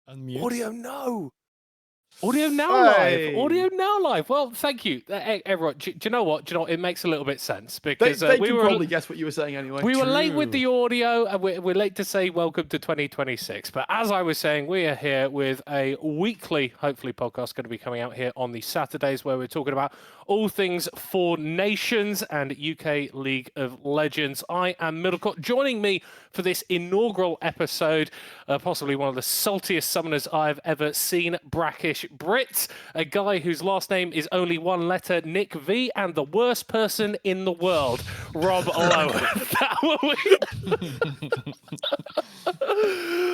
Unmute. Audio no. Audio now live. Audio now live. Well, thank you, everyone. Do you know what? It makes a little bit sense because they can probably guess what you were saying anyway. We were late with the audio, and we're late to say welcome to 2026. But as I was saying, we are here with a weekly, hopefully, podcast going to be coming out here on the Saturdays where we're talking about all things for nations and UK League of Legends. I am Middlecott. Joining me for this inaugural episode, possibly one of the saltiest summoners I've ever seen, BrackishBrit, a guy whose last name is only one letter, NickV, and the worst person in the world, Rob Lowe.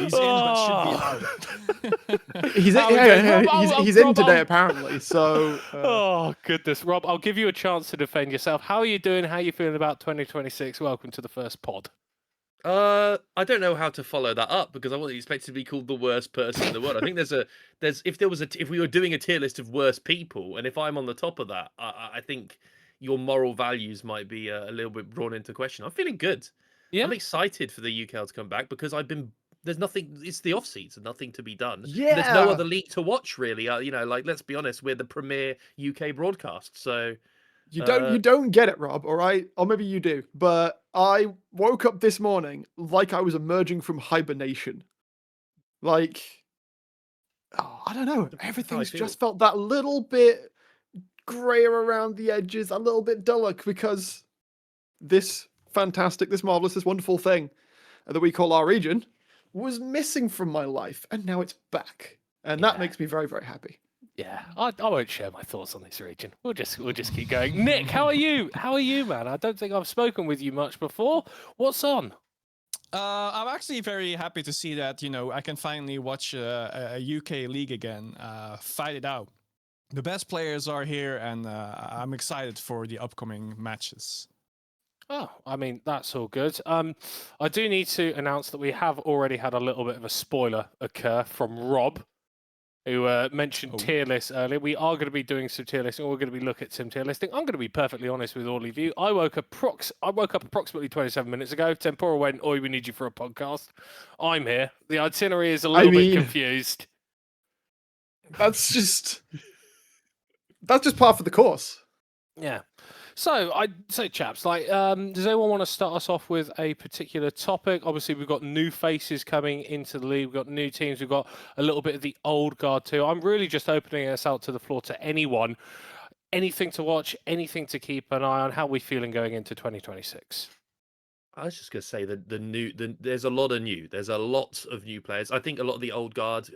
He's in, but should be out. He's in today, apparently. So. Oh, goodness. Rob, I'll give you a chance to defend yourself. How are you doing? How are you feeling about 2026? Welcome to the first pod. I don't know how to follow that up because I wasn't expected to be called the worst person in the world. I think if we were doing a tier list of worst people, and if I'm on the top of that, I think your moral values might be a little bit brought into question. I'm feeling good. Yeah. I'm excited for the UKEL to come back because there's nothing. It's the off season, nothing to be done. Yeah. There's no other league to watch really. Let's be honest, we're the premier UK broadcast, so. You don't get it, Rob, all right? Or maybe you do. But I woke up this morning like I was emerging from hibernation. I don't know. Everything's just felt that little bit grayer around the edges, a little bit duller because this fantastic, this marvelous, this wonderful thing that we call our region was missing from my life. And now it's back. And that makes me very, very happy. Yeah, I won't share my thoughts on this region. We'll just keep going. Nick, how are you? How are you, man? I don't think I've spoken with you much before. What's on? I'm actually very happy to see that, I can finally watch a UK league again, fight it out. The best players are here, and I'm excited for the upcoming matches. Oh, I mean, that's all good. I do need to announce that we have already had a little bit of a spoiler occur from Rob, who mentioned tier lists earlier. We are going to be doing some tier listing. We're going to be looking at some tier listing. I'm going to be perfectly honest with all of you. I woke up approximately 27 minutes ago. Tempora went, "Oi, we need you for a podcast." I'm here. The itinerary is a little bit confused. That's just part of the course. Yeah. So, chaps, does anyone want to start us off with a particular topic? Obviously, we've got new faces coming into the league. We've got new teams. We've got a little bit of the old guard too. I'm really just opening us out to the floor to anyone. Anything to watch, anything to keep an eye on. How are we feeling going into 2026? I was just going to say that there's a lot of new. There's a lot of new players. I think a lot of the old guard.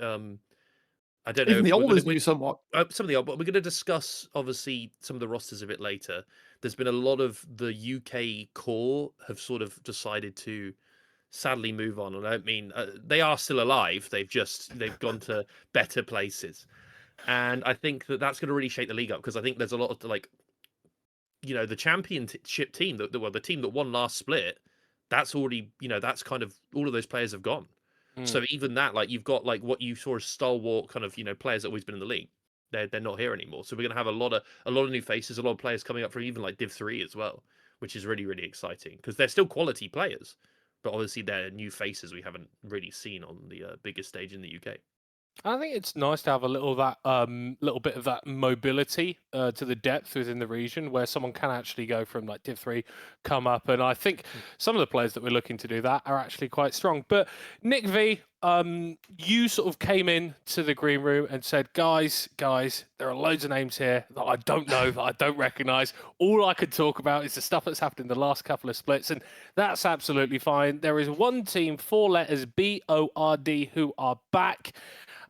I don't know. Even the old is new somewhat. Some of the old, but we're going to discuss obviously some of the rosters a bit later. There's been a lot of the UK core have sort of decided to sadly move on, and I don't mean they are still alive. They've gone to better places, and I think that's going to really shake the league up because I think there's a lot of the championship team, the team that won last split. That's already that's kind of all of those players have gone. So even that, you've got what you saw as stalwart kind of players that always been in the league. They're not here anymore. So we're gonna have a lot of new faces, a lot of players coming up from even Div 3 as well, which is really, really exciting because they're still quality players, but obviously they're new faces we haven't really seen on the biggest stage in the UK. I think it's nice to have a little bit of that mobility to the depth within the region where someone can actually go from Div 3, come up, and I think some of the players that we're looking to do that are actually quite strong. But NickV, you sort of came in to the green room and said, guys, there are loads of names here that I don't know, that I don't recognise. All I could talk about is the stuff that's happened in the last couple of splits, and that's absolutely fine. There is one team, 4 letters, BORD, who are back.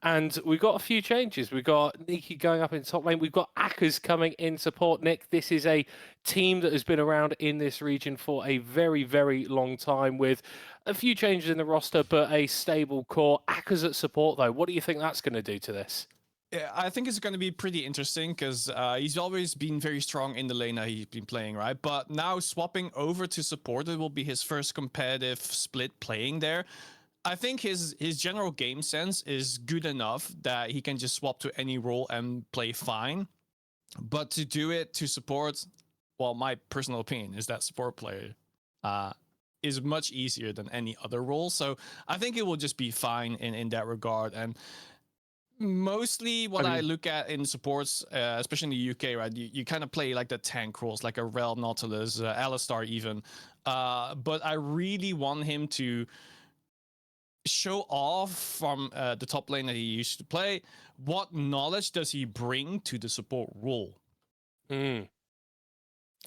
And we've got a few changes. We've got Nikki going up in top lane. We've got Akkers coming in support. Nick, this is a team that has been around in this region for a very, very long time with a few changes in the roster, but a stable core. Akkers at support, though. What do you think that's going to do to this? Yeah, I think it's going to be pretty interesting because he's always been very strong in the lane that he's been playing, right? But now swapping over to support, it will be his first competitive split playing there. I think his general game sense is good enough that he can just swap to any role and play fine. But to do it to support, well, my personal opinion is that support player is much easier than any other role. So I think it will just be fine in that regard. And mostly what I look at in supports, especially in the UK, right? You kind of play like the tank roles, like a Rel, Nautilus, Alistar even. But I really want him to show off from the top lane that he used to play. What knowledge does he bring to the support role? Mm.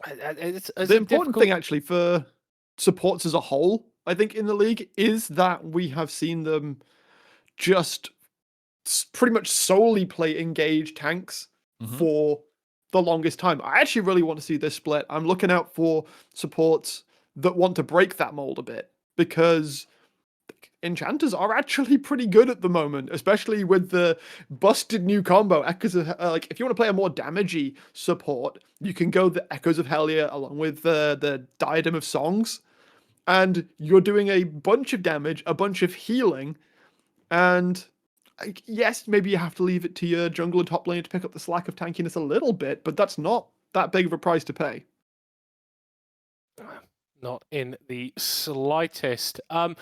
The important thing actually for supports as a whole, I think, in the league is that we have seen them just pretty much solely play engaged tanks for the longest time. I actually really want to see this split. I'm looking out for supports that want to break that mold a bit, because enchanters are actually pretty good at the moment, especially with the busted new combo. Echoes of like, if you want to play a more damagey support, you can go the Echoes of Helya along with the Diadem of Songs, and you're doing a bunch of damage, a bunch of healing, and yes, maybe you have to leave it to your jungle and top lane to pick up the slack of tankiness a little bit, but that's not that big of a price to pay. Not in the slightest. But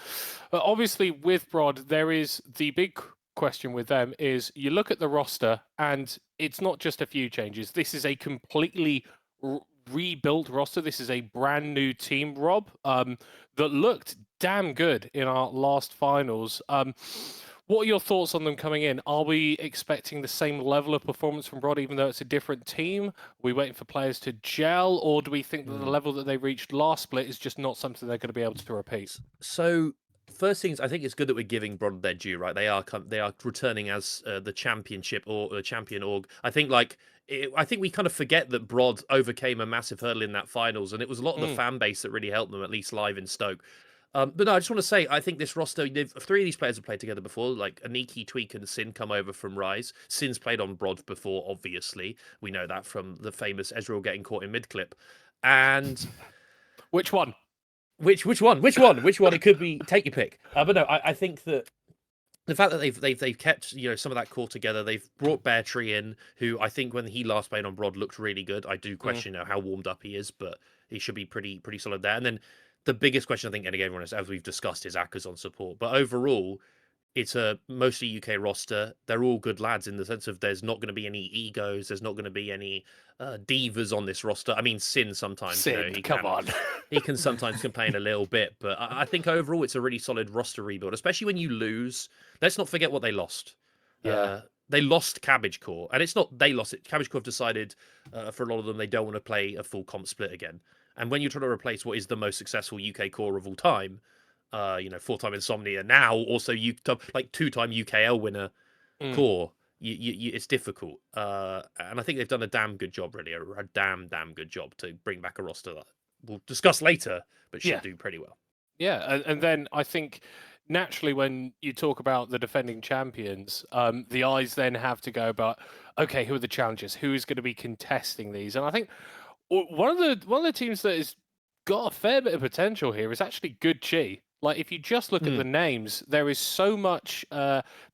obviously, with Brod, there is the big question with them is you look at the roster, and it's not just a few changes. This is a completely rebuilt roster. This is a brand new team, Rob, that looked damn good in our last finals. What are your thoughts on them coming in? Are we expecting the same level of performance from Brod, even though it's a different team? Are we waiting for players to gel, or do we think that the level that they reached last split is just not something they're going to be able to repeat? So, first things, I think it's good that we're giving Brod their due, right? They are returning as the championship or the champion org. I think I think we kind of forget that Brod overcame a massive hurdle in that finals, and it was a lot of the fan base that really helped them, at least live in Stoke. But no, I just want to say, I think this roster, 3 of these players have played together before, like Aniki, Tweak, and Sin come over from Rise. Sin's played on Brod before, obviously. We know that from the famous Ezreal getting caught in mid-clip. And... Which one? Which one? Which one? It could be, take your pick. But no, I think that the fact that they've kept some of that core together, they've brought Bear Tree in, who I think when he last played on Brod looked really good. I do question how warmed up he is, but he should be pretty solid there. And then the biggest question I think, and again, as we've discussed, is Akka's on support. But overall, it's a mostly UK roster. They're all good lads in the sense of there's not going to be any egos. There's not going to be any divas on this roster. I mean, Sin sometimes. He can sometimes complain a little bit. But I think overall it's a really solid roster rebuild, especially when you lose. Let's not forget what they lost. Yeah. They lost Cabbage Core. And it's not they lost it. Cabbage Core have decided for a lot of them they don't want to play a full comp split again. And when you're trying to replace what is the most successful UK core of all time, 4-time Insomnia, now also like 2-time UKL winner core, it's difficult. And I think they've done a damn good job, really, a damn good job to bring back a roster that we'll discuss later, but should do pretty well. Yeah, and then I think naturally when you talk about the defending champions, the eyes then have to go about, okay, who are the challengers? Who is going to be contesting these? And I think one of the teams that has got a fair bit of potential here is actually Good Chi. Like, if you just look at the names, there is so much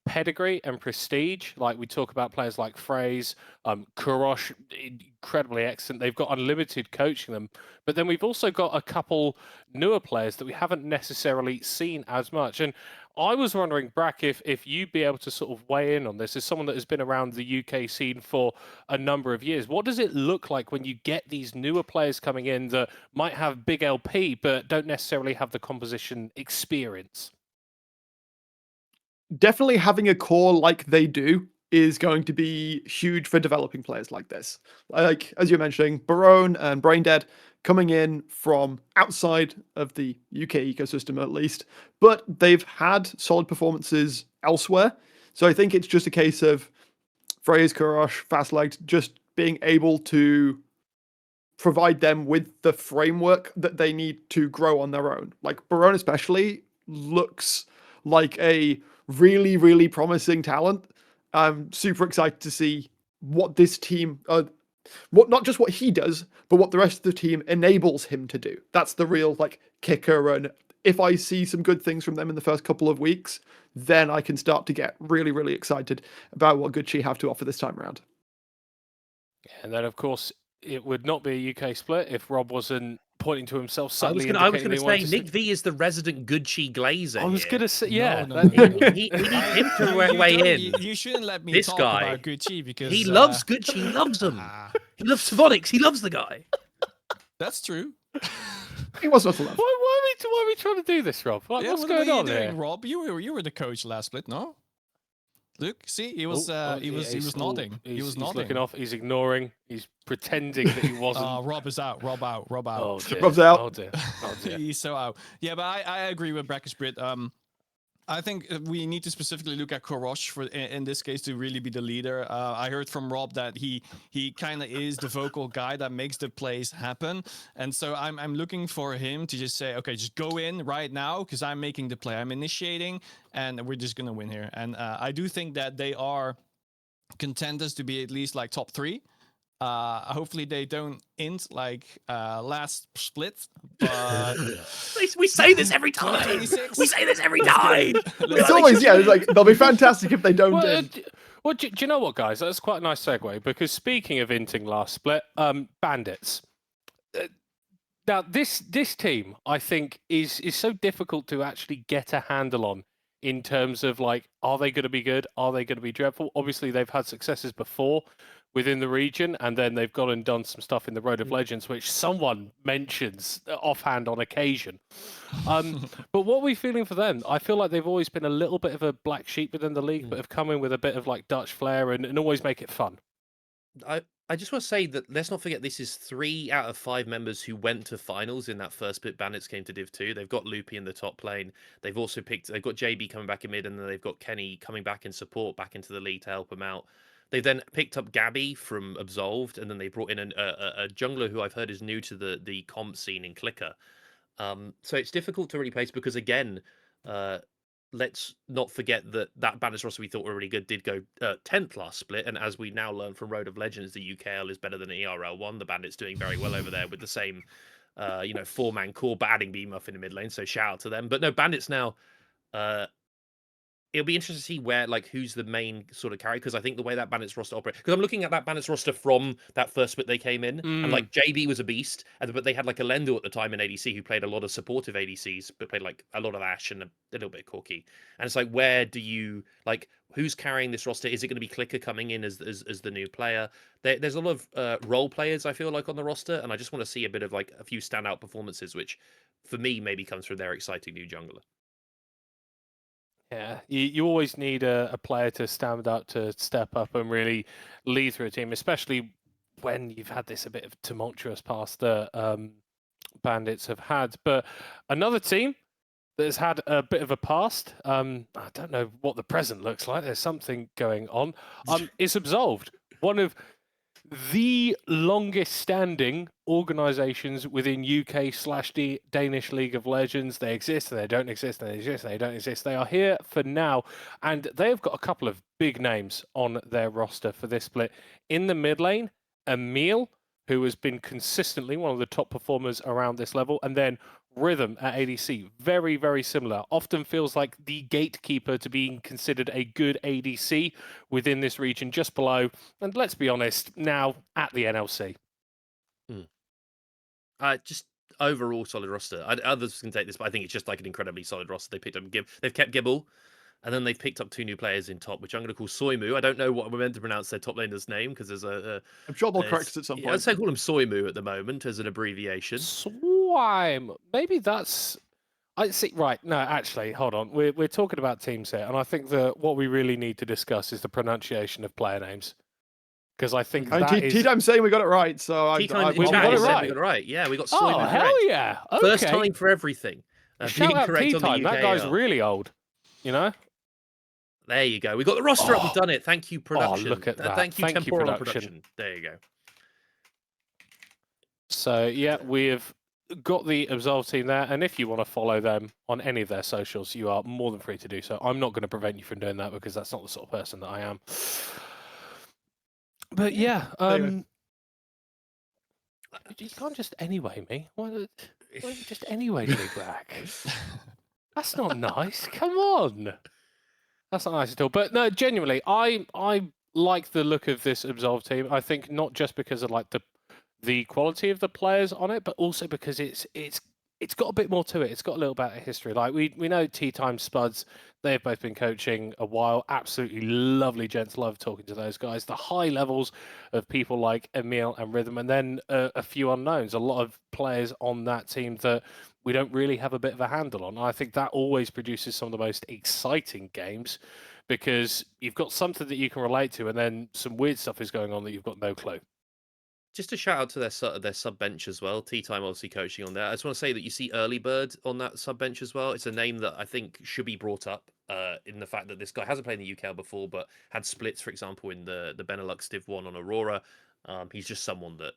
pedigree and prestige. Like, we talk about players like Phrase, Kurosh, incredibly excellent. They've got unlimited coaching them. But then we've also got a couple newer players that we haven't necessarily seen as much. And I was wondering, Brack, if you'd be able to sort of weigh in on this as someone that has been around the UK scene for a number of years. What does it look like when you get these newer players coming in that might have big LP but don't necessarily have the composition experience? Definitely having a core like they do is going to be huge for developing players like this. Like, as you're mentioning, Barone and Braindead coming in from outside of the UK ecosystem at least, but they've had solid performances elsewhere. So I think it's just a case of Phrase, Kurosh, Fastlegged just being able to provide them with the framework that they need to grow on their own. Like, Barone especially looks like a really, really promising talent. I'm super excited to see what this team, not just what he does, but what the rest of the team enables him to do. That's the real kicker. And if I see some good things from them in the first couple of weeks, then I can start to get really, really excited about what Good Chi have to offer this time around. And then, of course, it would not be a UK split if Rob wasn't pointing to himself, I subtly was going indicating to he wanted say to Nick V is the resident Gucci glazer. I was here. going to say, yeah. No, no, no, no. We need him to You weigh don't- in. You shouldn't let me This talk guy, about Gucci because He loves Gucci. He loves him. He loves Savonics. He loves the guy. That's true. He was not to love. Why are we trying to do this, Rob? Like, Yeah, what's what going were you on doing, here? Rob? You were the coach last split, no? Look, see, he was he was nodding. He was He's nodding. looking off. He's ignoring. He's pretending that he wasn't. Rob is out. Rob out. Rob out. Oh dear. Rob's out. Oh dear. Oh dear. He's so out. Yeah, but I agree with BrackishBrit. I think we need to specifically look at Korosh for in this case to really be the leader. I heard from Rob that he kind of is the vocal guy that makes the plays happen, and so I'm looking for him to just say, okay, just go in right now because I'm making the play, I'm initiating, and we're just gonna win here. And I do think that they are contenders to be at least like top 3. Hopefully they don't int like last split, but We say this every time. 2026? We say this every time. It's always, yeah, it's like, they'll be fantastic if they don't Well, do. do you know what, guys? That's quite a nice segue because speaking of inting last split, bandits. Now this team, I think, is so difficult to actually get a handle on in terms of like, are they going to be good? Are they going to be dreadful? Obviously, they've had successes before within the region, and then they've gone and done some stuff in the Road of Legends, which someone mentions offhand on occasion. But what are we feeling for them? I feel like they've always been a little bit of a black sheep within the league, but have come in with a bit of like Dutch flair and always make it fun. I just want to say that let's not forget this is 3 out of 5 members who went to finals in that first split. Bandits came to Div 2. They've got Loopy in the top lane. They've also they've got JB coming back in mid, and then they've got Kenny coming back in support, back into the league to help them out. They've then picked up Gabby from Absolved, and then they brought in a jungler who I've heard is new to the comp scene in Clicker. So it's difficult to really place because, again, let's not forget that Bandits roster we thought were really good did go 10th last split, and as we now learn from Road of Legends, the UKEL is better than ERL1. The Bandits doing very well over there with the same, 4-man core, but adding BMuff in the mid lane, so shout out to them. But no, Bandits now... it'll be interesting to see where, like, who's the main sort of carry, because I think the way that Bandits roster operates, because I'm looking at that Bandits roster from that first split they came in, and like JB was a beast, but they had like Elendo at the time in ADC who played a lot of supportive ADCs, but played like a lot of Ashe and a little bit of Corki. And it's like, where do you like who's carrying this roster? Is it going to be Clicker coming in as the new player? There's a lot of role players I feel like on the roster, and I just want to see a bit of like a few standout performances, which for me maybe comes from their exciting new jungler. Yeah, you always need a player to stand up, to step up and really lead through a team, especially when you've had this a bit of tumultuous past that Bandits have had. But another team that's had a bit of a past, I don't know what the present looks like, there's something going on, is Absolved. One of the longest standing organizations within UK/Danish League of Legends. They exist, and they don't exist, and they exist, and they don't exist. They are here for now, and they have got a couple of big names on their roster for this split. In the mid lane, Emil, who has been consistently one of the top performers around this level, and then Rhythm at ADC, very, very similar. Often feels like the gatekeeper to being considered a good ADC within this region, just below, and let's be honest, now at the NLC. Just overall solid roster. Others can take this, but I think it's just like an incredibly solid roster. They picked up they've kept Gibble, and then they've picked up 2 new players in top, which I'm going to call Soimu. I don't know what we're meant to pronounce their top laner's name because there's I'm sure they'll correct it at some point. I'd say call him Soimu at the moment as an abbreviation. Swime. Maybe that's... I see. Right. No, actually, hold on. We're talking about teams here, and I think that what we really need to discuss is the pronunciation of player names. Because I think that is... T-Time's saying we got it right, so we got it right. Yeah, we got Soimu correct. Hell yeah. Okay. First time for everything. Shout out correct on the T-Time. That guy's really old, you know? There you go. We got the roster up. We've done it. Thank you, production. Look at that. Thank you, Temporal production. There you go. So, yeah, we've got the Absolve team there. And if you want to follow them on any of their socials, you are more than free to do so. I'm not going to prevent you from doing that because that's not the sort of person that I am. But, yeah. You can't just anyway me. Why don't you just anyway me, Brack? That's not nice. Come on. That's not nice at all. But no, genuinely, I like the look of this Absolve team. I think not just because of like the quality of the players on it, but also because it's got a bit more to it. It's got a little bit of history. Like we know Tea Time Spuds, they've both been coaching a while. Absolutely lovely gents. Love talking to those guys. The high levels of people like Emil and Rhythm, and then a few unknowns. A lot of players on that team that we don't really have a bit of a handle on. I think that always produces some of the most exciting games because you've got something that you can relate to, and then some weird stuff is going on that you've got no clue. Just a shout out to their sub bench as well. Tea Time obviously coaching on there. I just want to say that you see Early Bird on that sub bench as well. It's a name that I think should be brought up in the fact that this guy hasn't played in the UKEL before, but had splits, for example, in the Benelux Div 1 on Aurora. He's just someone that,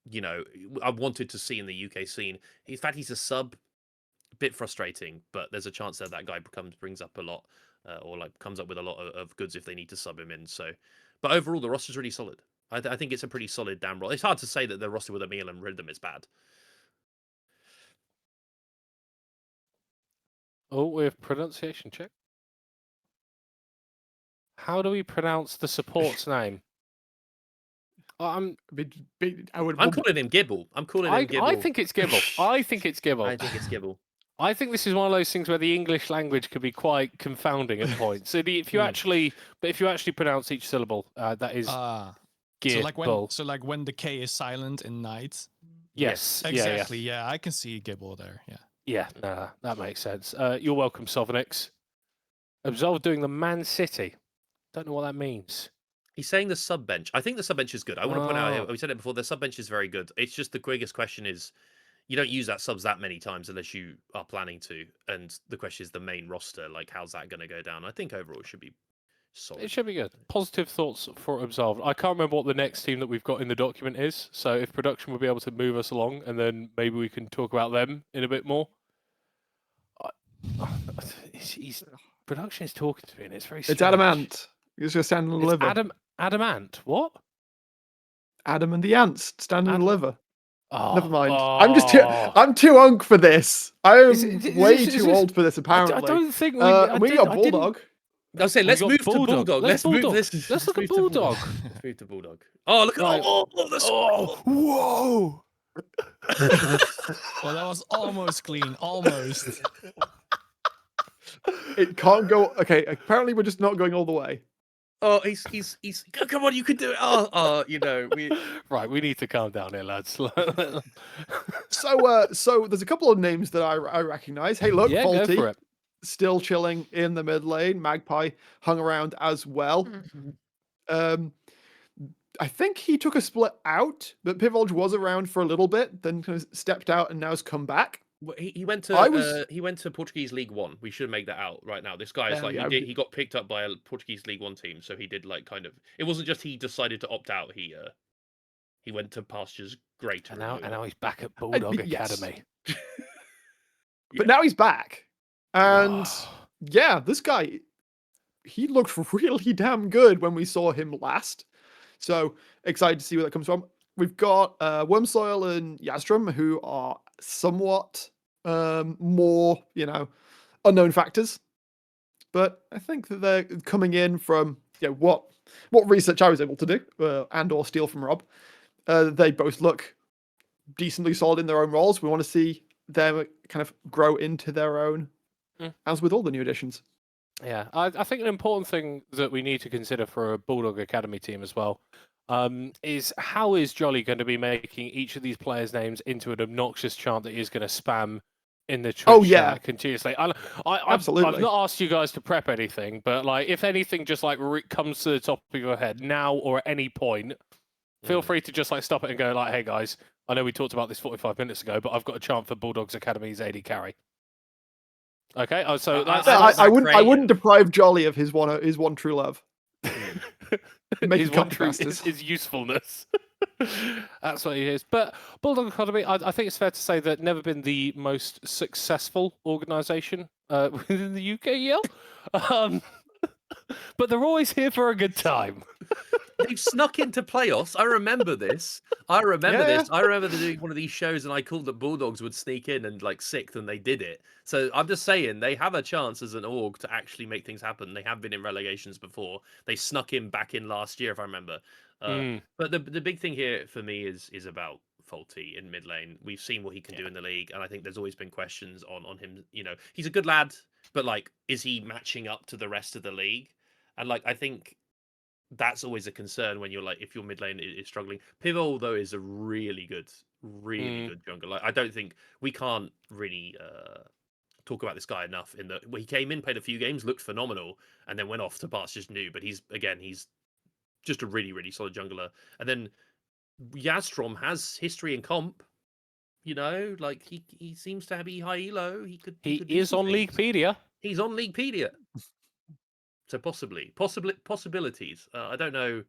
you know, I wanted to see in the UK scene. In fact, he's a sub, a bit frustrating, but there's a chance that guy brings up a lot, or like comes up with a lot of goods if they need to sub him in. So, but overall, the roster's really solid. I think it's a pretty solid damn roll. It's hard to say that the roster with Emil and Rhythm is bad. Oh, we have pronunciation check. How do we pronounce the support's name? I'm calling him Gibble. I'm calling him Gibble. I think it's Gibble. I think it's Gibble. I think it's Gibble. I think this is one of those things where the English language could be quite confounding at points. So if you actually pronounce each syllable, that is Gibble. So like when the K is silent in night. Yes. Exactly. Yeah, I can see Gibble there. Yeah. Yeah, no, that makes sense. You're welcome, Sovnix. Absolved doing the Man City. Don't know what that means. He's saying the sub bench. I think the sub bench is good. I want to point out here, we said it before, the sub bench is very good. It's just the biggest question is, you don't use that subs that many times unless you are planning to. And the question is the main roster, like how's that going to go down? I think overall it should be solid. It should be good. Positive thoughts for Absolved. I can't remember what the next team that we've got in the document is. So if production will be able to move us along, and then maybe we can talk about them in a bit more. Production is talking to me, and it's very strange. It's Adamant. He's just standing in the liver. Adamant? What? Adam and the ants standing in the liver. Oh, Never mind. I'm too unk for this. I'm way too old for this. Apparently, I don't think we got Bulldog. I'll say let's move to Bulldog. Let's look at Bulldog. Let's move to Bulldog. Oh, look at Whoa! Well, that was almost clean. Almost. It can't go. Okay, apparently we're just not going all the way. Oh, he's. Come on, you can do it. You know, Right, we need to calm down here, lads. So there's a couple of names that I recognize. Hey, look, yeah, Faulty, go for it. still chilling in the mid lane. Magpie hung around as well. I think he took a split out, but Pivolge was around for a little bit, then kind of stepped out and now has come back. He went to he went to Portuguese League One. We should make that out right now. This guy is he got picked up by a Portuguese League One team, so he did like kind of. It wasn't just he decided to opt out. He went to pastures greater. And now he's back at Bulldog Academy. But now he's back, and yeah, this guy, he looked really damn good when we saw him last. So excited to see where that comes from. We've got Wormsoil and Yazstrom, who are somewhat more, unknown factors. But I think that they're coming in from what research I was able to do and or steal from Rob. They both look decently solid in their own roles. We want to see them kind of grow into their own, as with all the new additions. Yeah, I think an important thing that we need to consider for a Bulldog Academy team as well is how is Jolly going to be making each of these players' names into an obnoxious chant that he's going to spam in the Twitch chat continuously. Absolutely. I've not asked you guys to prep anything, but like if anything just like comes to the top of your head now or at any point, feel free to just like stop it and go like, hey guys, I know we talked about this 45 minutes ago, but I've got a chant for Bulldogs Academy's AD carry. Okay, so I wouldn't deprive Jolly of his one true love. Make his one true is usefulness. That's what he is. But Bulldog Academy, I think it's fair to say that never been the most successful organisation within the UKEL. But they're always here for a good time. They've snuck into playoffs. I remember this. I remember doing one of these shows and I called that Bulldogs would sneak in and like sixth, and they did it. So I'm just saying they have a chance as an org to actually make things happen. They have been in relegations before. They snuck in back in last year, if I remember. But the big thing here for me is about Faulty in mid lane. We've seen what he can do in the league, and I think there's always been questions on him. You know, he's a good lad, but like, is he matching up to the rest of the league? And like, I think that's always a concern when you're like, if your mid lane is struggling. Pivotal though is a really good jungler. Like, I don't think we can't really talk about this guy enough. In that he came in, played a few games, looked phenomenal, and then went off to Bart's New. But he's just a really solid jungler. And then Yazstrom has history in comp. You know, like he seems to be high elo. He is on Leaguepedia. He's on Leaguepedia. So possibilities. I don't know.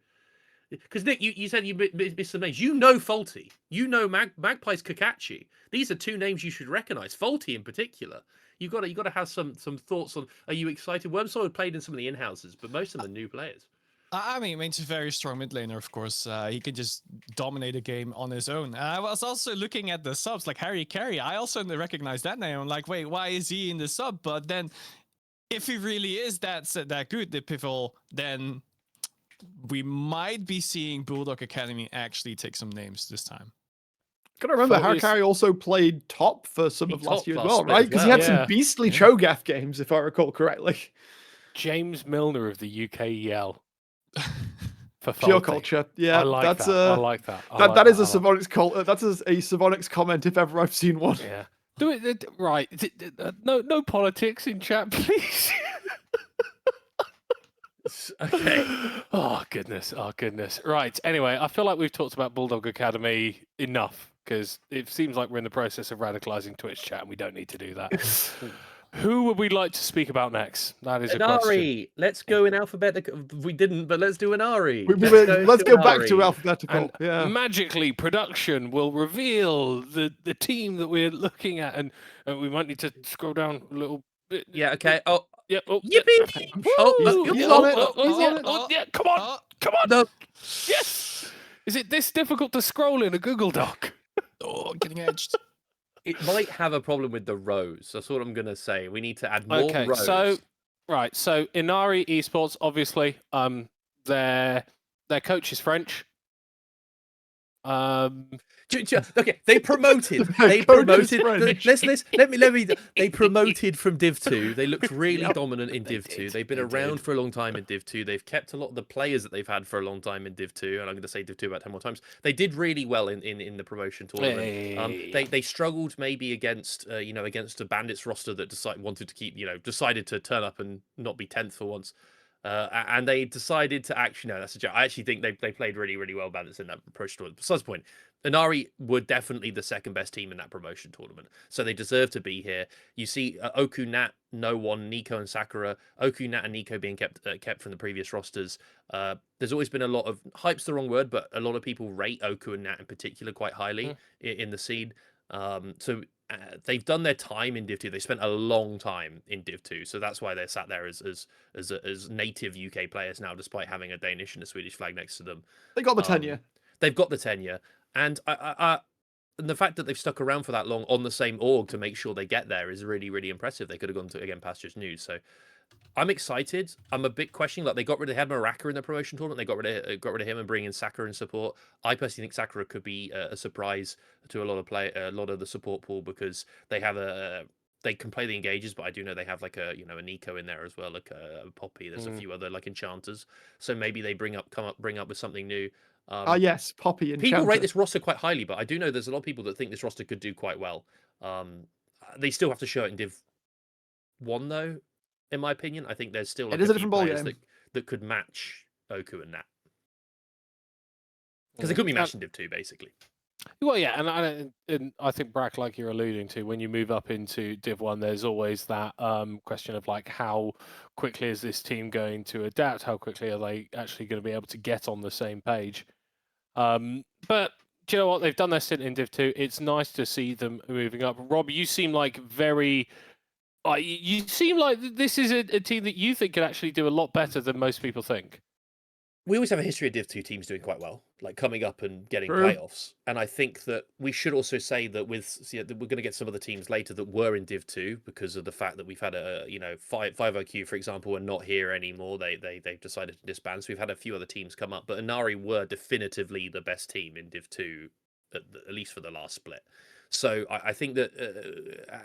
Because Nick, you said you missed some names. You know Faulty. You know Magpie's Kakashi. These are two names you should recognise. Faulty in particular. You got to have some thoughts on. Are you excited? Wormsword played in some of the in-houses, but most of them are new players. I mean, he's a very strong mid laner, of course. He can just dominate a game on his own. I was also looking at the subs, like Harry Carey. I also recognize that name. I'm like, wait, why is he in the sub? But then, if he really is that good, the Pivotal, then we might be seeing Bulldog Academy actually take some names this time. Gotta remember, Harry Carey also played top for some of last year as well, right? Because he had some beastly Cho'Gath games, if I recall correctly. James Milner of the UKEL. For pure culture, yeah. I like that's that. I like that. That is a Savonics that's a Savonics comment if ever I've seen one. Yeah. Do it right. No politics in chat, please. Okay. Oh goodness. Right. Anyway, I feel like we've talked about Bulldog Academy enough because it seems like we're in the process of radicalizing Twitch chat, and we don't need to do that. Who would we like to speak about next? That is a question. Let's go in alphabetical. We didn't, but let's do an Ari. Let's go back to alphabetical. And magically, production will reveal the team that we're looking at, and we might need to scroll down a little bit. Yeah. Okay. Oh. Yeah. Oh. Yippee! Yeah. Come on. No. Yes. Is it this difficult to scroll in a Google Doc? Oh, getting edged. It might have a problem with the rows. That's what I'm gonna say. We need to add more rows. So Inari Esports, obviously, their coach is French. Okay, they promoted. They promoted. They promoted from Div 2. They looked really dominant in Div 2. They've been around for a long time in Div 2. They've kept a lot of the players that they've had for a long time in Div 2, and I'm going to say Div 2 about 10 more times. They did really well in the promotion tournament. They struggled maybe against against a Bandits roster that decided to turn up and not be 10th for once. And they decided to actually, no, that's a joke. I actually think they played really well Bandits in that promotion tournament. Besides the point, Inari were definitely the second best team in that promotion tournament, so they deserve to be here. You see Oku, Nat, No One, Nico, and Sakura. Oku, Nat, and Nico being kept from the previous rosters. There's always been a lot of hype's the wrong word, but a lot of people rate Oku and Nat in particular quite highly in the scene. So they've done their time in Div 2. They spent a long time in Div 2, so that's why they're sat there as native UK players now, despite having a Danish and a Swedish flag next to them. They got the tenure. They've got the tenure, and and the fact that they've stuck around for that long on the same org to make sure they get there is really impressive. They could have gone to again past just news. So I'm excited. I'm a bit questioning. Like, they had Maraka in the promotion tournament. They got rid of him and bring in Sakura in support. I personally think Sakura could be a surprise to a lot of the support pool, because they have they can play the engages, but I do know they have like a Nico in there as well, like a Poppy. There's a few other like enchanters. So maybe they bring up with something new. Yes, Poppy and people rate this roster quite highly, but I do know there's a lot of people that think this roster could do quite well. They still have to show it in Div 1 though. In my opinion, I think there's still like a different ballgame that could match Oku and Nat, because they could be matched in Div 2 basically. Well, yeah, and I think, Brack, like you're alluding to, when you move up into Div 1, there's always that question of like, how quickly is this team going to adapt? How quickly are they actually going to be able to get on the same page? But do you know what? They've done their stint in Div 2. It's nice to see them moving up. Rob, you seem like you seem like this is a team that you think could actually do a lot better than most people think. We always have a history of Div 2 teams doing quite well. like coming up and getting True. playoffs. And I think that we should also say that we're going to get some of the teams later that were in Div 2 because of the fact that we've had a 5IQ, for example, are not here anymore. They've decided to disband. So we've had a few other teams come up, but Inari were definitively the best team in Div 2, at least for the last split. So I think that,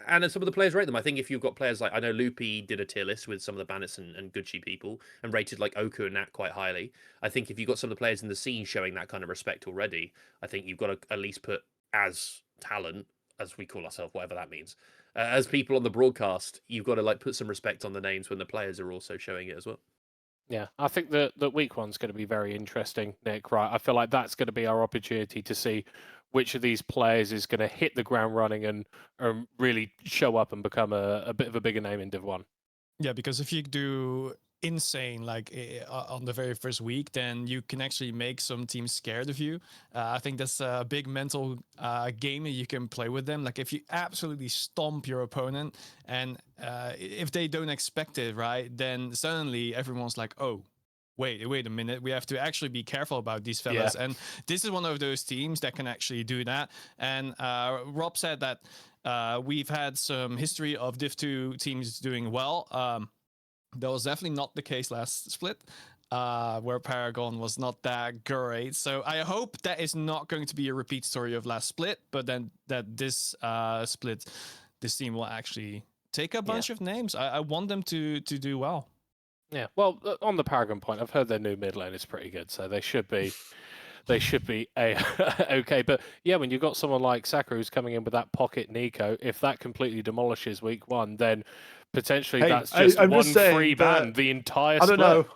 and some of the players rate them. I think if you've got players like, I know Loopy did a tier list with some of the Bandits and Gucci people and rated like Oku and Nat quite highly. I think if you've got some of the players in the scene showing that kind of respect already, I think you've got to at least put as talent, as we call ourselves, whatever that means, as people on the broadcast, you've got to like put some respect on the names when the players are also showing it as well. Yeah, I think that week one's going to be very interesting, Nick. Right, I feel like that's going to be our opportunity to see which of these players is going to hit the ground running and really show up and become a bit of a bigger name in Div 1. Yeah, because if you do insane like on the very first week, then you can actually make some teams scared of you. I think that's a big mental game that you can play with them. Like if you absolutely stomp your opponent and if they don't expect it, right, then suddenly everyone's like, oh, wait a minute, we have to actually be careful about these fellas. Yeah. And this is one of those teams that can actually do that. And Rob said that we've had some history of Div 2 teams doing well. That was definitely not the case last split, where Paragon was not that great. So I hope that is not going to be a repeat story of last split, but then that this split, this team will actually take a bunch of names. I want them to do well. Yeah, well, on the Paragon point, I've heard their new mid lane is pretty good, so they should be okay. But yeah, when you've got someone like Sakura who's coming in with that pocket Nico, if that completely demolishes week one, then potentially that's just I'm one just saying free that- ban the entire I don't split. know.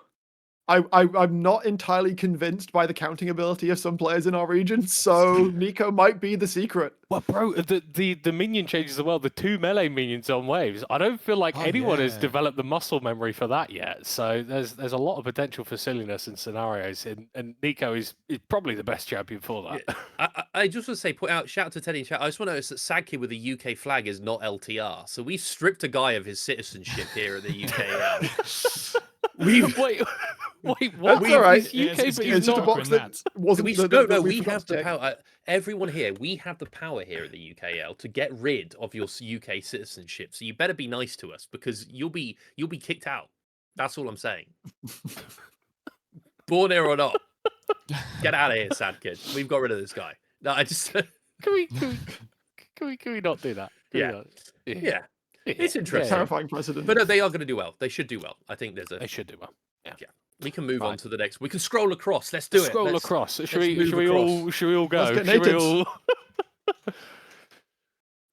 I'm not entirely convinced by the counting ability of some players in our region, so Nico might be the secret. Well, bro, the minion changes as well. The 2 melee minions on waves. I don't feel like anyone has yeah. developed the muscle memory for that yet. So there's a lot of potential for silliness in scenarios, and Nico is probably the best champion for that. I just want to say, shout out to Teddy in chat. I just want to notice that Sadkid with a UK flag is not LTR. So we stripped a guy of his citizenship here at the UKEL. Wait, what? That's all right. He's UK, It's but It's he's just a not. box that wasn't. we have the power. Everyone here, we have the power here at the UKEL to get rid of your UK citizenship. So you better be nice to us because you'll be kicked out. That's all I'm saying. Born here or not, get out of here, sad kid. We've got rid of this guy. No, I just Can we not do that? Can we Yeah. not? yeah. It's interesting. Terrifying precedent. But no, they are going to do well. They should do well. I think They should do well. we can move on Right. to the next. We can scroll across. Let's do it. Scroll Let's- across. Should move we all go? Let's get Should we natives. all?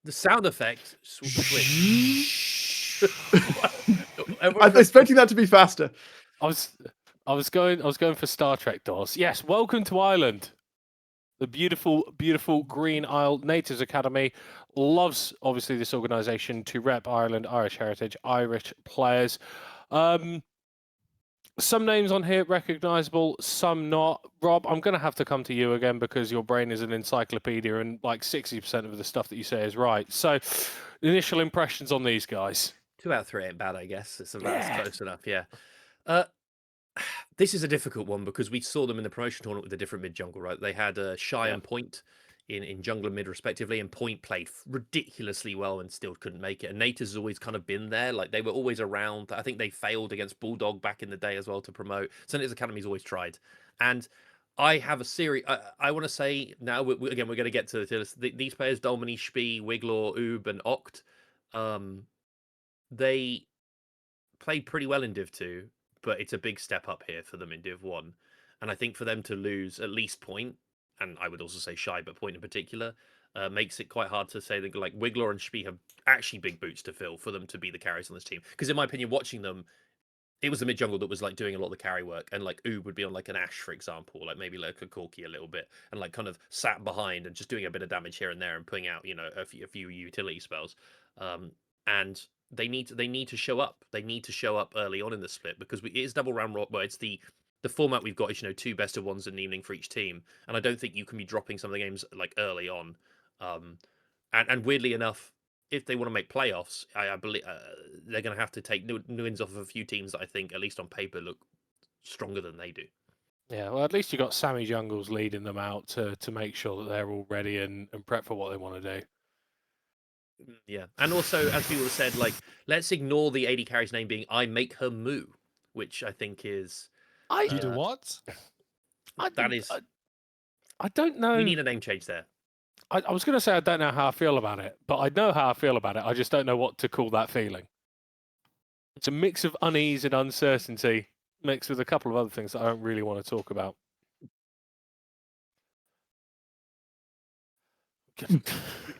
The sound effect. Switch. I'm expecting that to be faster. I was going for Star Trek doors. Yes, welcome to Ireland. The beautiful Green Isle Natives Academy loves, obviously, this organisation to rep Ireland, Irish heritage, Irish players. Some names on here recognisable, some not. Rob, I'm going to have to come to you again because your brain is an encyclopedia and like 60% of the stuff that you say is right. So, initial impressions on these guys. 2 out of 3 ain't bad, I guess. It's close enough, yeah. This is a difficult one because we saw them in the promotion tournament with a different mid jungle, right? They had Shy and Point in jungle and mid respectively, and Point played ridiculously well and still couldn't make it. And Natives has always kind of been there, like they were always around. I think they failed against Bulldog back in the day as well to promote. So Natives Academy's always tried. And I have a series. I want to say now, again, we're going to get to these players: Dolmany, Spee, Wiglor, Oob, and Oct. They played pretty well in Div 2, but it's a big step up here for them in Div 1. And I think for them to lose at least Point, and I would also say Shy, but Point in particular, makes it quite hard to say that like Wiglor and Spee have actually big boots to fill for them to be the carries on this team. Because in my opinion, watching them, it was the mid jungle that was like doing a lot of the carry work, and like Oob would be on like an Ashe, for example, like maybe like a Corki a little bit, and like kind of sat behind and just doing a bit of damage here and there and putting out, you know, a few utility spells. And they need to show up. They need to show up early on in the split because it is double round robin. Well, it's the format we've got is, you know, 2 best of ones in the evening for each team, and I don't think you can be dropping some of the games like early on. And weirdly enough, if they want to make playoffs, I believe they're going to have to take new wins off of a few teams that I think, at least on paper, look stronger than they do. Yeah, well, at least you got Sammy Jungles leading them out to make sure that they're all ready and prep for what they want to do. Yeah, and also, as people have said, like, let's ignore the AD carry's name being "I make her moo," which I think is You do what? that is. I don't know. We need a name change there. I was going to say I don't know how I feel about it, but I know how I feel about it. I just don't know what to call that feeling. It's a mix of unease and uncertainty, mixed with a couple of other things that I don't really want to talk about.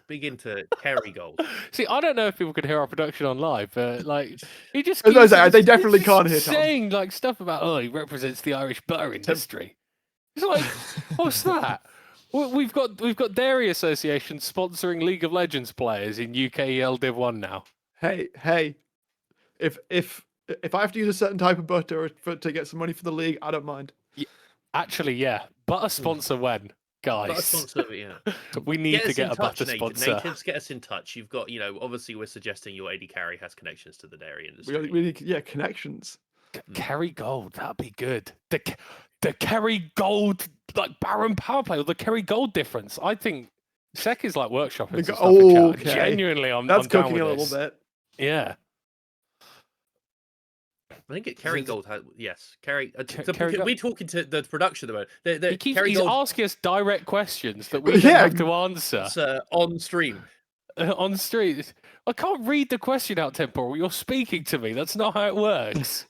Big into Kerrygold. See, I don't know if people can hear our production on live, but like he just As I keeps say, they definitely can't hear Tom. saying like stuff about he represents the Irish butter industry. It's like, what's that? We've got Dairy Association sponsoring League of Legends players in UKEL Div 1 now. Hey, if I have to use a certain type of butter to get some money for the league, I don't mind. Actually, yeah, butter sponsor when, guys. Butter sponsor, yeah. We need to get a butter Natives. sponsor. Natives, get us in touch. You've got, obviously we're suggesting your AD carry has connections to the dairy industry. We need connections. Kerry Gold, that'd be good. The Kerry Gold like Baron power play or the Kerry Gold difference. I think Sek is like workshopping some stuff in chat. Genuinely, that's I'm down cooking with a this. little bit. Yeah. I think Kerry Gold has Kerry. Kerry we're talking to the production at the moment. He's asking us direct questions that we have to answer on stream. On street. I can't read the question out, Temporal. You're speaking to me. That's not how it works.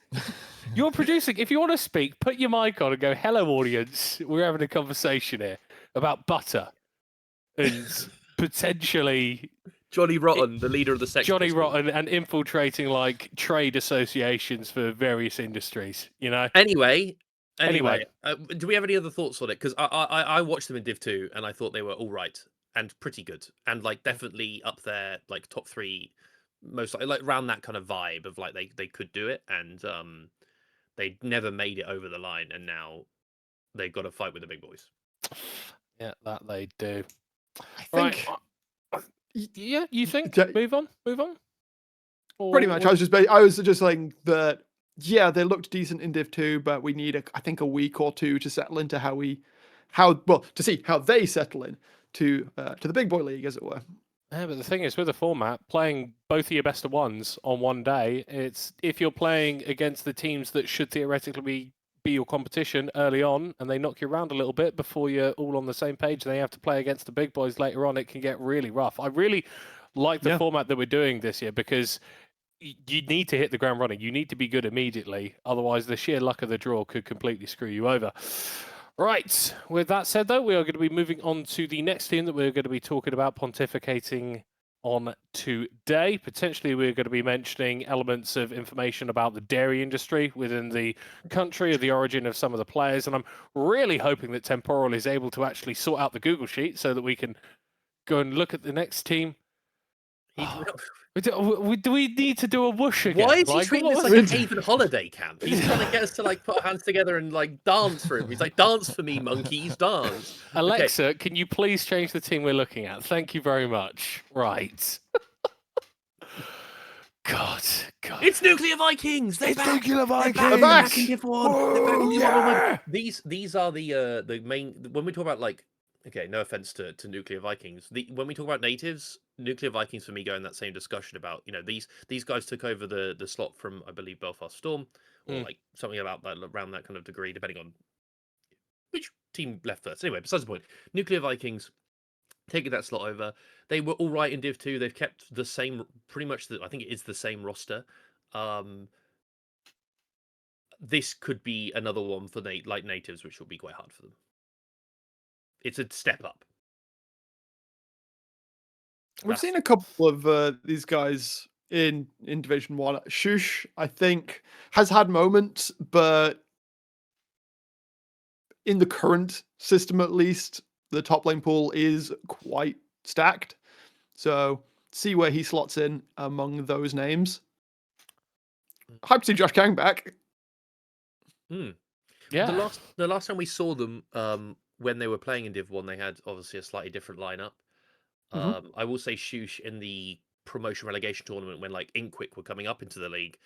You're producing. If you want to speak, put your mic on and go, "Hello, audience. We're having a conversation here about butter and potentially Johnny Rotten, the leader of the Sex Johnny Pistols. Rotten, and infiltrating like trade associations for various industries. Anyway, do we have any other thoughts on it? Because I watched them in Div 2 and I thought they were all right and pretty good and like definitely up there, like top 3, most like around that kind of vibe of like they could do it, and they never made it over the line, and now they've got to fight with the big boys. Yeah, that they do. I think. Yeah, you think? Move on. Pretty much. I was just saying that. Yeah, they looked decent in Div 2, but we need I think a week or two to settle into to see how they settle in to the big boy league, as it were. Yeah, but the thing is, with the format, playing both of your best of ones on one day, it's if you're playing against the teams that should theoretically be your competition early on, and they knock you around a little bit before you're all on the same page, and they have to play against the big boys later on, it can get really rough. I really like the format that we're doing this year because you need to hit the ground running. You need to be good immediately. Otherwise, the sheer luck of the draw could completely screw you over. Right. With that said, though, we are going to be moving on to the next team that we're going to be talking about pontificating on today. Potentially, we're going to be mentioning elements of information about the dairy industry within the country, or the origin of some of the players. And I'm really hoping that Temporal is able to actually sort out the Google Sheet so that we can go and look at the next team. Do we need to do a whoosh again? Why is he treating this like a Haven holiday camp? He's trying to get us to like put our hands together and like dance for him. He's like, dance for me, monkeys, dance. Alexa, can you please change the team we're looking at? Thank you very much. Right. God. It's Nuclear Vikings. They're back. Nuclear Vikings. They're back in Div 1. Whoa, yeah. These are the main, when we talk about like, okay, no offense to Nuclear Vikings. When we talk about natives, Nuclear Vikings for me go in that same discussion about, these guys took over the slot from, I believe, Belfast Storm, or like something about that, around that kind of degree, depending on which team left first. Anyway, besides the point, Nuclear Vikings taking that slot over. They were all right in Div 2. They've kept the same, pretty much, I think it is the same roster. This could be another one for natives, which will be quite hard for them. It's a step up. We've seen a couple of these guys in Division 1. Shush, I think, has had moments, but in the current system at least, the top lane pool is quite stacked. So see where he slots in among those names. Hype to see Josh Kang back. Yeah. The last time we saw them, when they were playing in Div 1, they had obviously a slightly different lineup. I will say Shush in the promotion relegation tournament when like Inquick were coming up into the league,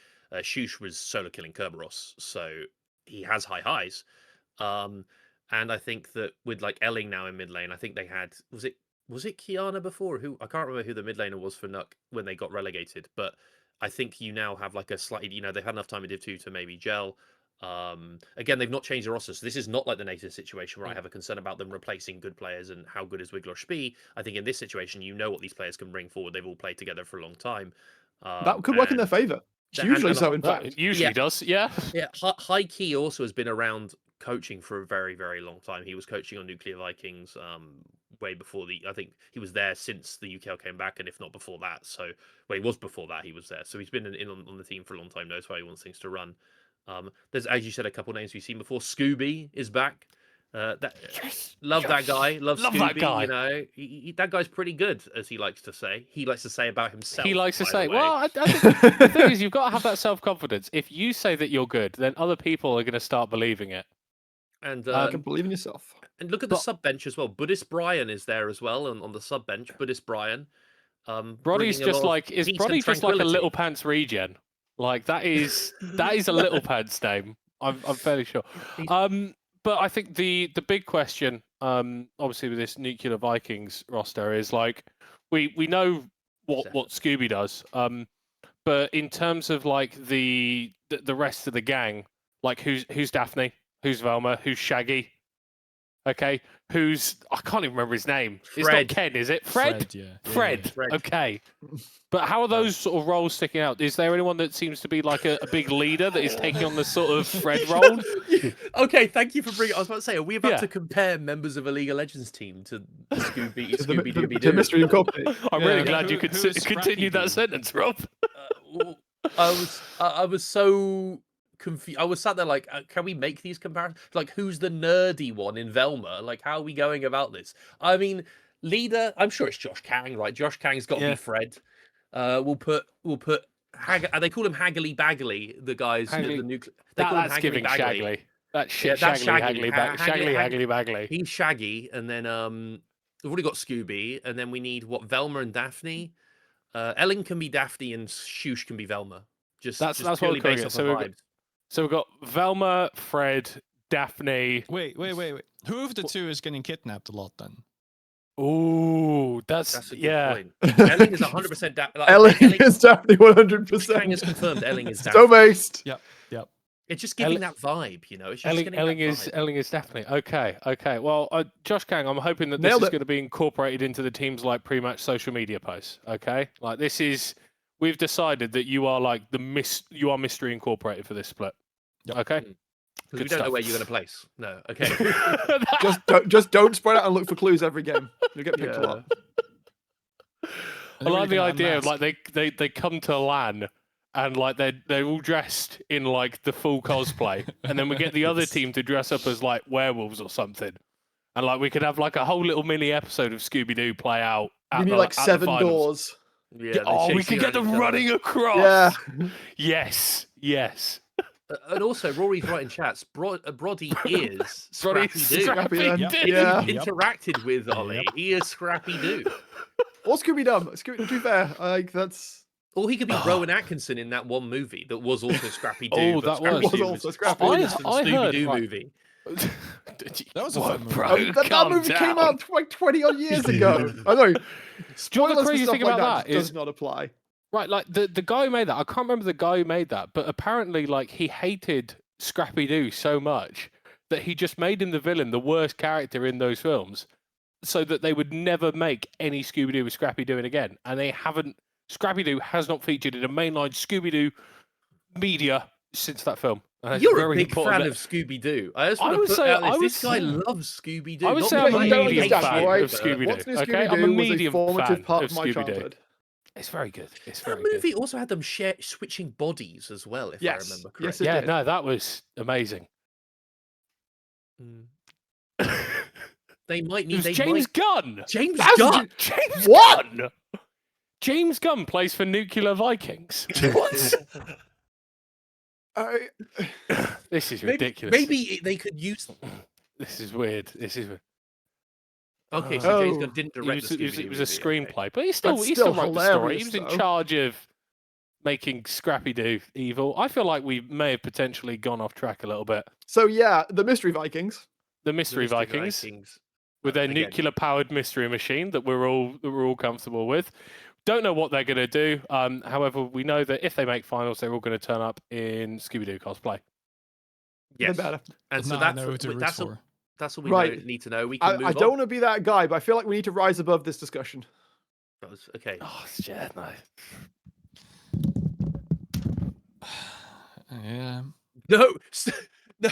Shush was solo killing Kerberos, so he has high highs. And I think that with like Elling now in mid lane, I think they had was it Kiana before? Who I can't remember who the mid laner was for Nuck when they got relegated, but I think you now have like a slightly, they've had enough time in Div 2 to maybe gel. Again, they've not changed the roster, so this is not like the native situation where I have a concern about them replacing good players and how good is Wiggle or Spee. I think in this situation, you know what these players can bring forward. They've all played together for a long time. That could work in their favour. It's usually so, in fact. It usually does, yeah. Yeah, High Key also has been around coaching for a very, very long time. He was coaching on Nuclear Vikings way before I think he was there since the UKEL came back, and if not before that. So, well, he was before that, he was there. So he's been in on the team for a long time, knows how he wants things to run. There's, as you said, a couple names we've seen before. Scooby is back. Love that guy. Love Scooby. That guy. You know, that guy's pretty good, as he likes to say. He likes to say about himself. He likes to say, by the way. well, I think the thing is, you've got to have that self-confidence. If you say that you're good, then other people are going to start believing it. And You can believe in yourself. And look at the sub bench as well. Buddhist Brian is there as well on the sub bench. Buddhist Brian. Brody's just like, is Brody just like a little pants regen? Like that is a little pants name. I'm fairly sure. But I think the big question, obviously with this Nuclear Vikings roster, is like we know what Scooby does. But in terms of like the rest of the gang, like who's Daphne, who's Velma, who's Shaggy, okay, I can't even remember his name. Fred. It's not Ken, is it? Fred? Yeah. Fred. Fred. Okay. But how are those sort of roles sticking out? Is there anyone that seems to be like a big leader that is taking on the sort of Fred role? Okay, thank you for bringing. I was about to say, are we about Yeah. to compare members of a League of Legends team to Scooby The Dooby mystery Incorporated. I'm Yeah. really glad you Who could is continue that Scrappy sentence, Rob. I was so confused. I was sat there like, can we make these comparisons? Like, who's the nerdy one in Velma? Like, how are we going about this? I mean, leader. I'm sure it's Josh Kang, right? Josh Kang's got to be Fred. We'll put. They call him Haggly Baggly. The guys, Haggly. the nuclear. They call him That's Haggly giving Baggly. Shaggly. That's shit. Yeah, that's Shaggly, Shaggy. Haggly Baggly. He's Shaggy, and then we've already got Scooby, and then we need Velma and Daphne. Ellen can be Daphne, and Shush can be Velma. That's what purely we're calling based it. off of vibes. So we've got Velma, Fred, Daphne. Wait. Who of the two is getting kidnapped a lot then? Ooh, That's a good yeah. point. Elling is 100% Daphne. Elling is definitely Kang 100%. is confirmed. Elling is Daphne. So based. Yep. It's just giving that vibe, you know. It's just Elling is Daphne. Okay. Well, Josh Kang, I'm hoping that this Nailed is it. going to be incorporated into the team's like pre-match social media posts. Okay, like we've decided that you are like you are mystery incorporated for this split. Yep. Okay. Because Good we don't know stuff. where you're going to place. No. Okay. Just don't spread out and look for clues every game. You'll get picked a lot. I like the idea of like they come to LAN and like they're all dressed in like the full cosplay, and then we get the other team to dress up as like werewolves or something, and like we could have like a whole little mini episode of Scooby Doo play out. You need like 7 doors. Yeah. We could get them running across. Yeah. Yes. And also, Rory's right in chats. Brody is Scrappy Doo. Scrappy then. Yep. Yeah. He interacted with Ollie. He is Scrappy Doo. Or Scooby Dum. To be fair, like that's. Or he could be Rowan Atkinson in that one movie that was also Scrappy Doo. Oh, but that was Scrappy Doo also Scrappy. Doo. I Scooby heard, Doo right. movie. That was a What, fun movie. bro? That calm movie came down. out like 20 odd years ago. I know. Do you know what Spoilers the for crazy stuff thing like about that just is does not apply. right? Like the guy who made that, I can't remember the guy who made that, but apparently, like he hated Scrappy Doo so much that he just made him the villain, the worst character in those films, so that they would never make any Scooby Doo with Scrappy Doo again, and they haven't. Scrappy Doo has not featured in a mainline Scooby Doo media since that film. And it's You're a very big important fan that- of Scooby Doo. I just I want would to put say- out I this. would This guy say- loves Scooby Doo. I would say I'm a You don't medium understand, fan right? of Scooby What's Doo. New Okay, I'm a Scooby-Doo was a medium formative fan part of of my Scooby Doo. childhood. It's very good. It's That very good. movie also had them switching bodies as well, if I Yes. remember Yes, correctly. it Yeah, did. no, that was amazing. They might It need. was They James might... Gunn. James That's Gunn. James What? Gunn. James Gunn plays for Nuclear Vikings. What? This is ridiculous. Maybe they could use. This is weird. This is weird. Okay, so James Oh. Gunn didn't direct the It was Scooby-Doo a movie, okay. screenplay, but he still That's wrote still the story. He hilarious, was in though. charge of making Scrappy do evil. I feel like we may have potentially gone off track a little bit. So yeah, the Mystery Vikings. The Mystery Vikings with their again, nuclear-powered mystery machine that we're all comfortable with. Don't know what they're going to do. However, we know that if they make finals, they're all going to turn up in Scooby-Doo cosplay. Yes. Better. And so Now I know who to root that's for. that's what we Right. need to know. We can move I on. don't want to be that guy, but I feel like we need to rise above this discussion. Okay. Oh, yeah, no. Yeah. No. No.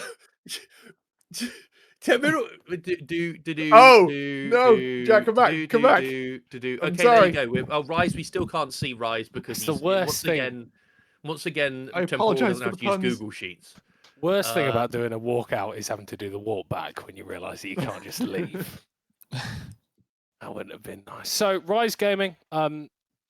10 minutes. Jack, come back. Come back. Okay, I'm there sorry. you go. Rise, we still can't see Rise because It's the he's worst thing. Once again, I Temple apologise doesn't for have the to use puns. Google Sheets. Worst thing about doing a walkout is having to do the walk back when you realise that you can't just leave. That wouldn't have been nice. So, Rise Gaming,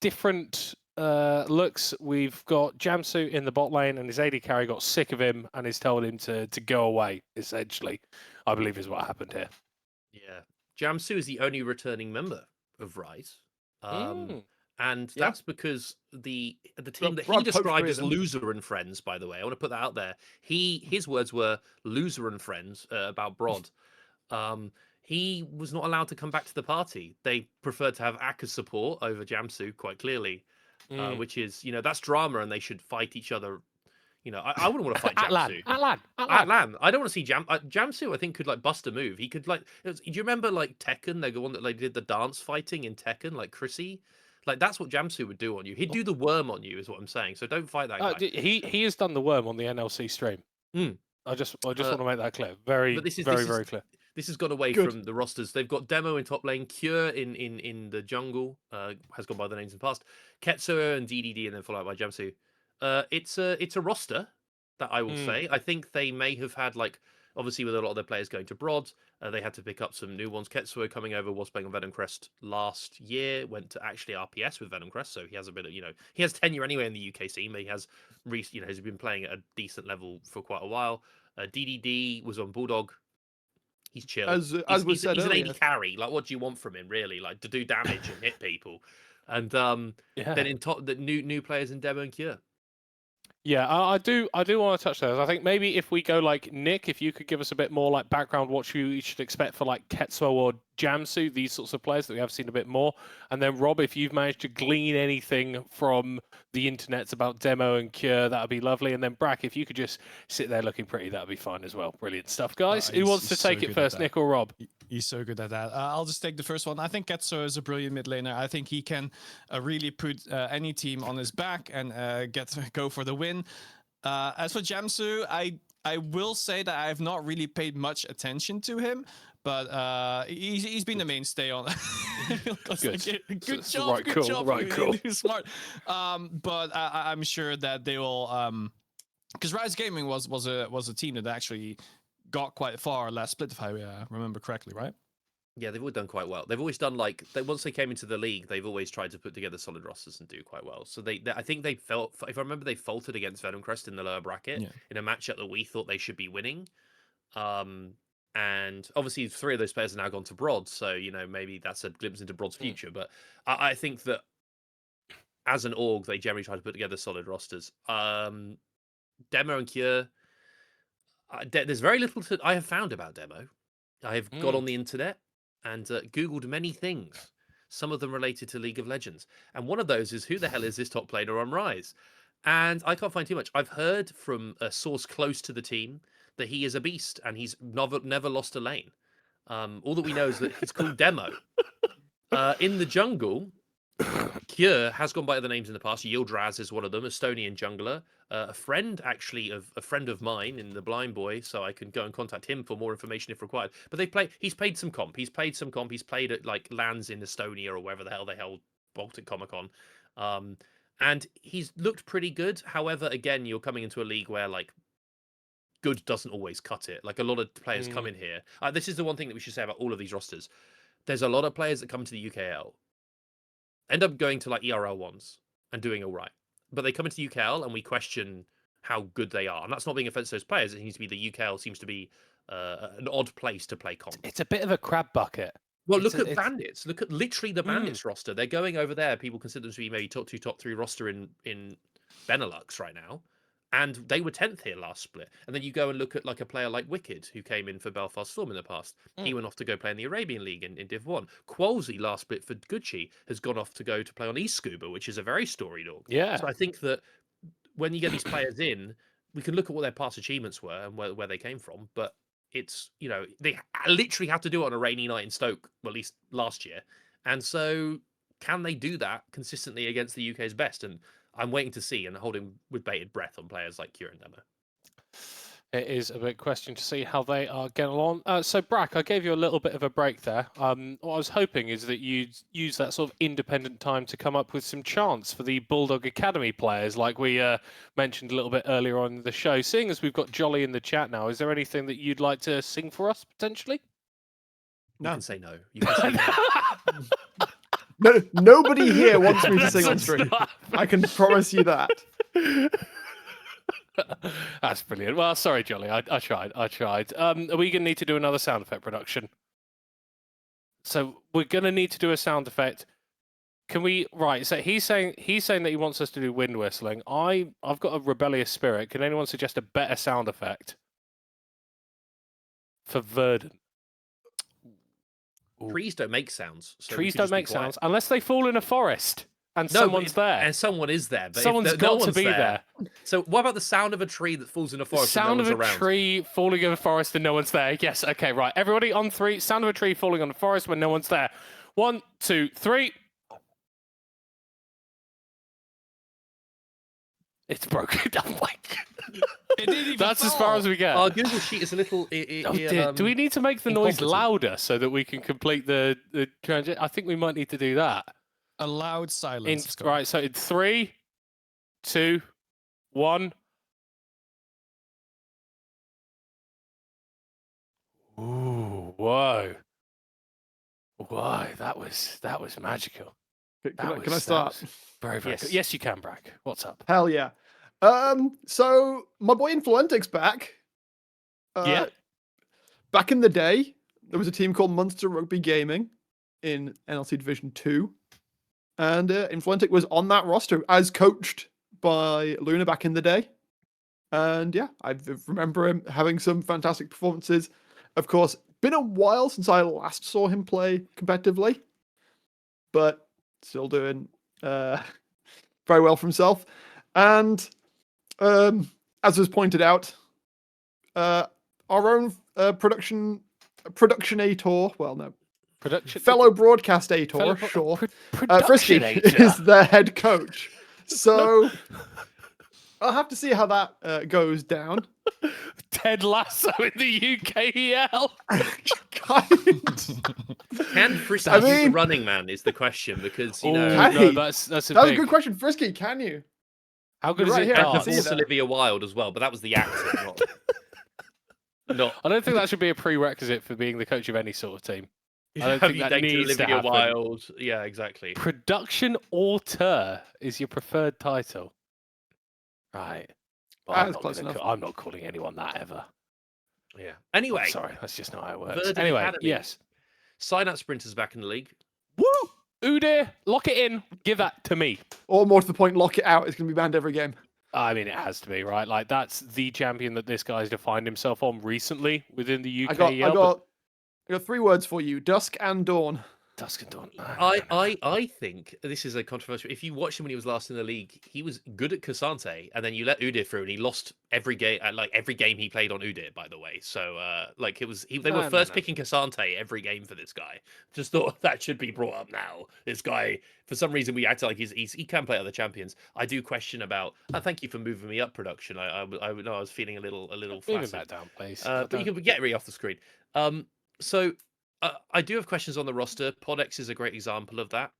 different looks. We've got Jamsu in the bot lane, and his AD carry got sick of him and has told him to go away, essentially, I believe is what happened here. Yeah. Jamsu is the only returning member of Rise. And Yeah. that's because the team that he Rob described poached as them. loser and friends, by the way, I want to put that out there. His words were loser and friends about Brod. He was not allowed to come back to the party. They preferred to have Aka's support over Jamsu, quite clearly, which is, that's drama, and they should fight each other. I wouldn't want to fight Jamsu. Atlan. I don't want to see Jamsu. I think could like bust a move. He could like. Do you remember like Tekken? The one that like did the dance fighting in Tekken, like Chrissy. Like that's what Jamsu would do on you. He'd do the worm on you, is what I'm saying. So don't fight that guy. He has done the worm on the NLC stream. I just want to make that clear. Very clear. This has gone away from the rosters. They've got Demo in top lane, Cure in the jungle, has gone by the names in the past, Ketsuo and DDD, and then followed by Jamsu. It's a roster that I will say. I think they may have had obviously with a lot of their players going to Brod, they had to pick up some new ones. Ketsuo coming over was playing on Venom Crest last year, went to actually RPS with Venom Crest, so he has a bit of he has tenure anyway in the UK scene, but he has has been playing at a decent level for quite a while. DDD was on Bulldog. He's chill. As we said he's earlier. an AD carry. Like, what do you want from him, really? Like to do damage and hit people. And then in top, the new players in Demo and Cure. Yeah, I do want to touch those. I think maybe if we go like Nick, if you could give us a bit more like background, what you should expect for like Ketsuo or Jamsu, these sorts of players that we have seen a bit more. And then Rob, if you've managed to glean anything from the internets about Demo and Cure, that would be lovely. And then Brack, if you could just sit there looking pretty, that would be fine as well. Brilliant stuff, guys. Who wants to take it first, Nick or Rob? He's so good at that. I'll just take the first one. I think Ketsuo is a brilliant mid laner. I think he can really put any team on his back and go for the win. As for Jamsu, I will say that I have not really paid much attention to him, but he's been the mainstay on. Good job, good job. Right, cool. Smart. But I'm sure that they will. Because Rise Gaming was a team that actually got quite far last split, if I remember correctly, right? Yeah, they've all done quite well. They've always done once they came into the league, they've always tried to put together solid rosters and do quite well. So I think they felt, if I remember, they faltered against Venom Crest in the lower bracket in a matchup that we thought they should be winning. And obviously 3 of those players are now gone to Brod, so maybe that's a glimpse into Brod's future. But I think that as an org, they generally try to put together solid rosters. Demo and Cure, there's very little I have found about Demo. I have got on the internet and Googled many things, some of them related to League of Legends. And one of those is, who the hell is this top player on Rise? And I can't find too much. I've heard from a source close to the team that he is a beast and he's never lost a lane. All that we know is that he's called Demo. In the jungle, Cure has gone by other names in the past. Yildraz is one of them, Estonian jungler. A friend of mine in the Blind Boy, so I can go and contact him for more information if required. But he's played some comp. He's played at like LANs in Estonia or wherever the hell they held Baltic Comic Con. And he's looked pretty good. However, again, you're coming into a league where like good doesn't always cut it. Like a lot of players come in here. This is the one thing that we should say about all of these rosters. There's a lot of players that come to the UKL, end up going to like ERL ones and doing all right. But they come into UKL and we question how good they are. And that's not being offensive to those players. It seems to be the UKL seems to be an odd place to play comp. It's a bit of a crab bucket. Well, look at Bandits. Look at literally the Bandits roster. They're going over there. People consider them to be maybe top 2, top 3 roster in Benelux right now, and they were 10th here last split. And then you go and look at like a player like Wicked, who came in for Belfast Storm in the past. He went off to go play in the Arabian League in Div 1. Qualsey, last split for Gucci, has gone off to go to play on East Scuba, which is a very storied org. Yeah. So I think that when you get these players in, we can look at what their past achievements were and where they came from. But it's, they literally have to do it on a rainy night in Stoke, well, at least last year. And so can they do that consistently against the UK's best? And I'm waiting to see and holding with bated breath on players like Kieran Demo. It is a big question to see how they are getting along. So, Brack, I gave you a little bit of a break there. What I was hoping is that you'd use that sort of independent time to come up with some chants for the Bulldog Academy players, like we mentioned a little bit earlier on in the show. Seeing as we've got Jolly in the chat now, is there anything that you'd like to sing for us, potentially? No. You can say no. You can say no. No, nobody here wants me to sing on stream. I can promise you that. That's brilliant. Well, sorry, Jolly. I tried. Are we going to need to do another sound effect production? So we're going to need to do a sound effect. Can we? Right. So he's saying that he wants us to do wind whistling. I've got a rebellious spirit. Can anyone suggest a better sound effect for Verdant? Trees don't make sounds. So Trees don't make sounds unless they fall in a forest and No, someone's there. And someone is there. But Someone's got to be there. So what about the sound of a tree that falls in a forest? Sound and no of one's a around? tree falling in a forest and no one's there. Yes, okay, right. Everybody on 3. Sound of a tree falling on a forest when no one's there. 1, 2, 3. It's broken. Oh my God. That's as far as we get. Our Google Sheet is a little... Do we need to make the noise louder so that we can complete the transition? I think we might need to do that. A loud silence. Right, so in 3, 2, 1. Ooh, whoa. Whoa, that was magical. Can I start? Very, very Yes. good. Yes, you can, Brack. What's up? Hell yeah. So my boy Influentic's back. Yeah. Back in the day, there was a team called Munster Rugby Gaming in NLT Division 2. And Influentic was on that roster as coached by Luna back in the day. And yeah, I remember him having some fantastic performances. Of course, been a while since I last saw him play competitively, but still doing very well for himself. And as was pointed out, our own productionator, well, no, fellow broadcastator, sure. Frisky is the head coach. So I'll have to see how that goes down. Ted Lasso in the UKEL. Can Frisky be the running man is the question, because, you know... no, that's that was a good question. Frisky, can you? How good You're is right it? here, I darts? can see It's Olivia Wilde as well, but that was the actor, not... I don't think that should be a prerequisite for being the coach of any sort of team. I don't think you that dated needs to Olivia happen. Wilde. Yeah, exactly. Production auteur is your preferred title. Right. Well, That's close enough. I'm not calling anyone that ever. Yeah. Anyway, Sorry, that's just not how it works. Verdant Anyway, Academy. yes. Sign up sprinters back in the league. Woo! Ude, lock it in. Give that to me. Or more to the point, lock it out. It's going to be banned every game. I mean, it has to be, right? Like, that's the champion that this guy's defined himself on recently within the UK. I got 3 words for you: Dusk and Dawn. Dusk and Dawn. I think this is a controversial. If you watched him when he was last in the league, he was good at Casante, and then you let Udir through, and he lost every game. Every game he played on Udir, by the way. So they were first picking Casante every game for this guy. Just thought that should be brought up now. This guy, for some reason, we acted like he can play other champions. I do question about. Thank you for moving me up, production. I was feeling a little Moving flaccid. that down, please. But you can get me off the screen. So I do have questions on the roster. Podex is a great example of that.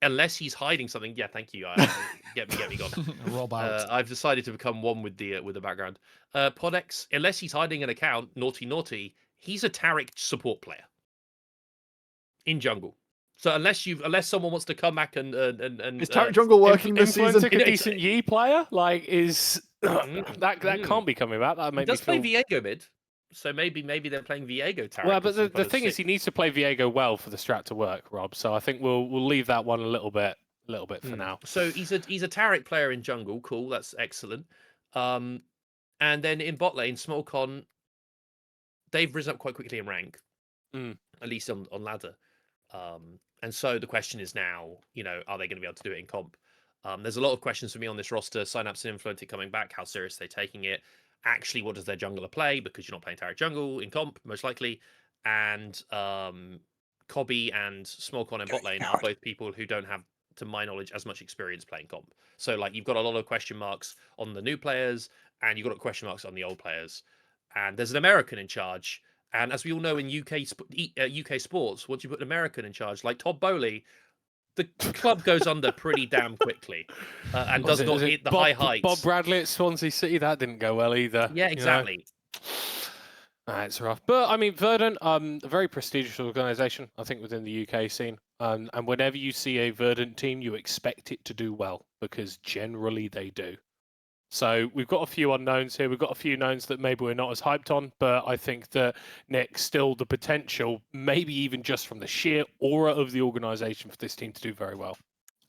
Unless he's hiding something. Yeah, thank you. Get me gone. Rob out. I've decided to become one with the background. Podex, unless he's hiding an account, naughty, he's a Taric support player in jungle. So unless someone wants to come back and Is Taric jungle working this season? A decent Yi player, like is that can't be coming back. That he does play Viego mid. So maybe they're playing Viego Taric. Well, but the thing is, he needs to play Viego well for the strat to work, Rob. So I think we'll leave that one a little bit little bit for now. So he's a Taric player in jungle. Cool, that's excellent. And then in bot lane, Smolcon, they've risen up quite quickly in rank, at least on ladder. And so the question is now, are they going to be able to do it in comp? There's a lot of questions for me on this roster. Synapse and Influentic coming back. How serious are they taking it? Actually, what does their jungler play? Because you're not playing Taric jungle in comp, most likely. And Cobby and Smolcon in bot lane are both people who don't have, to my knowledge, as much experience playing comp. So like you've got a lot of question marks on the new players, and you've got question marks on the old players. And there's an American in charge. And as we all know in UK sports, once you put an American in charge, like Todd Bowley, the club goes under pretty damn quickly and does not hit the high heights. Bob Bradley at Swansea City, that didn't go well either. Yeah, exactly. It's rough. But, I mean, Verdant, a very prestigious organisation, I think, within the UK scene. And whenever you see a Verdant team, you expect it to do well, because generally they do. So we've got a few unknowns here. We've got a few knowns that maybe we're not as hyped on, but I think that, Nick, still the potential, maybe even just from the sheer aura of the organisation for this team to do very well.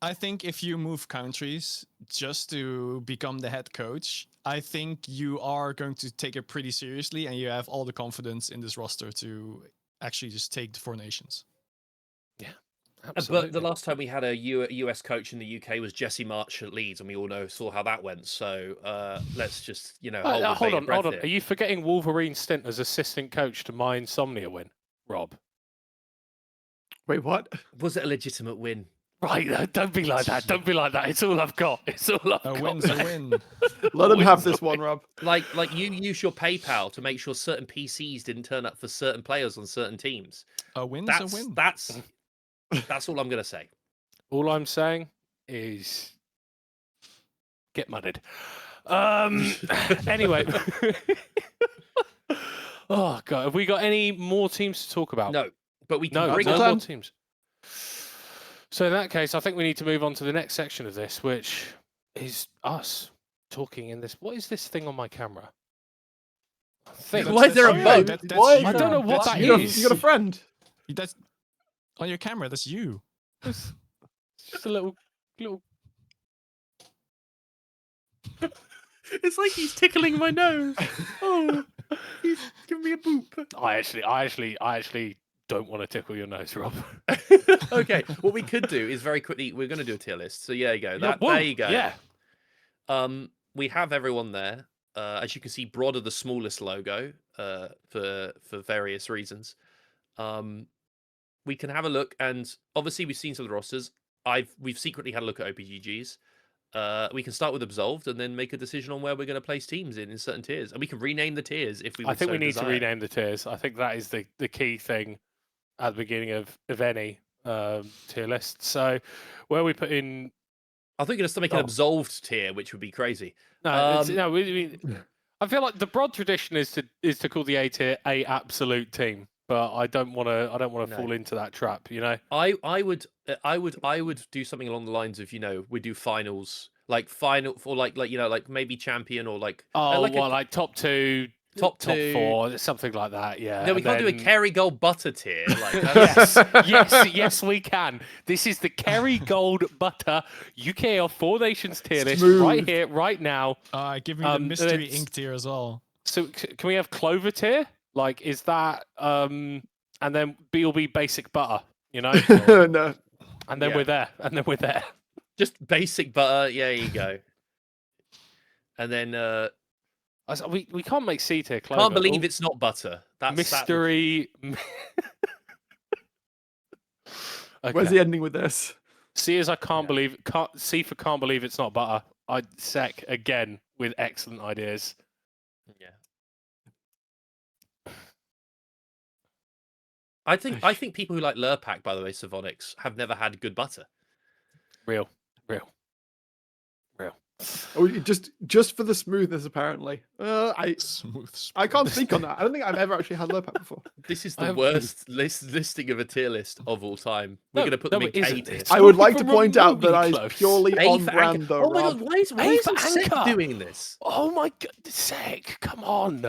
I think if you move countries just to become the head coach, I think you are going to take it pretty seriously, and you have all the confidence in this roster to actually just take the 4 nations. Yeah. Absolutely. But the last time we had a US coach in the UK was Jesse March at Leeds, and we all saw how that went. So let's just, hold on. Are you forgetting Wolverine's stint as assistant coach to my Insomnia win, Rob? Wait, what? Was it a legitimate win? Right, don't be like that. Don't be like that. It's all I've got. It's all I've got. A win's a win. Let him have this one, Rob. Like you use your PayPal to make sure certain PCs didn't turn up for certain players on certain teams. A win's a win. That's all I'm going to say. All I'm saying is get mudded. Anyway. Oh, God. Have we got any more teams to talk about? No, but we can no more teams. So in that case, I think we need to move on to the next section of this, which is us talking in this. What is this thing on my camera? Why is there a boat? I don't know what that is. You got a friend? That's on your camera. That's you. It's just a little. It's like he's tickling my nose. Oh, he's giving me a boop. I actually don't want to tickle your nose, Rob. Okay, what we could do is very quickly. We're going to do a tier list. So there you go. There you go. Yeah. We have everyone there. As you can see, Broad are the smallest logo for various reasons. We can have a look, and obviously we've seen some of the rosters. We've secretly had a look at OPGGs. We can start with Absolved and then make a decision on where we're going to place teams in certain tiers, and we can rename the tiers if we. I think we need to rename the tiers. I think that is the key thing at the beginning of any tier list. So where we put in, I think you're going to make an Absolved tier, which would be crazy. No, I feel like the broad tradition is to call the A tier a absolute team. But I don't want to fall into that trap, I would do something along the lines of, we do finals, like final for like maybe champion or like like top 2, top 4, something like that. Yeah. No, we can't do a Kerry Gold Butter tier. Like yes, we can. This is the Kerry Gold Butter UKEL 4 Nations tier list right here, right now. Give me the mystery ink tier as well. So can we have Clover tier? Like, is that, and then B will be basic butter, No. And then we're there. Just basic butter. Yeah, you go. And then we can't make C tier Clover. Can't believe it's not butter. That's mystery. Okay. Where's the ending with this? C is C for can't believe it's not butter. Sec again with excellent ideas. Yeah. I think people who like Lurpak, by the way, Savonics, have never had good butter. Real. Oh, just for the smoothness, apparently. Smooth. I can't speak on that. I don't think I've ever actually had Lurpak before. This is the worst listing of a tier list of all time. We're going to put them in K tier. I would like to point out that I is purely on brand, though. Oh my God, why is Sek doing this? Oh my God, Sek, come on.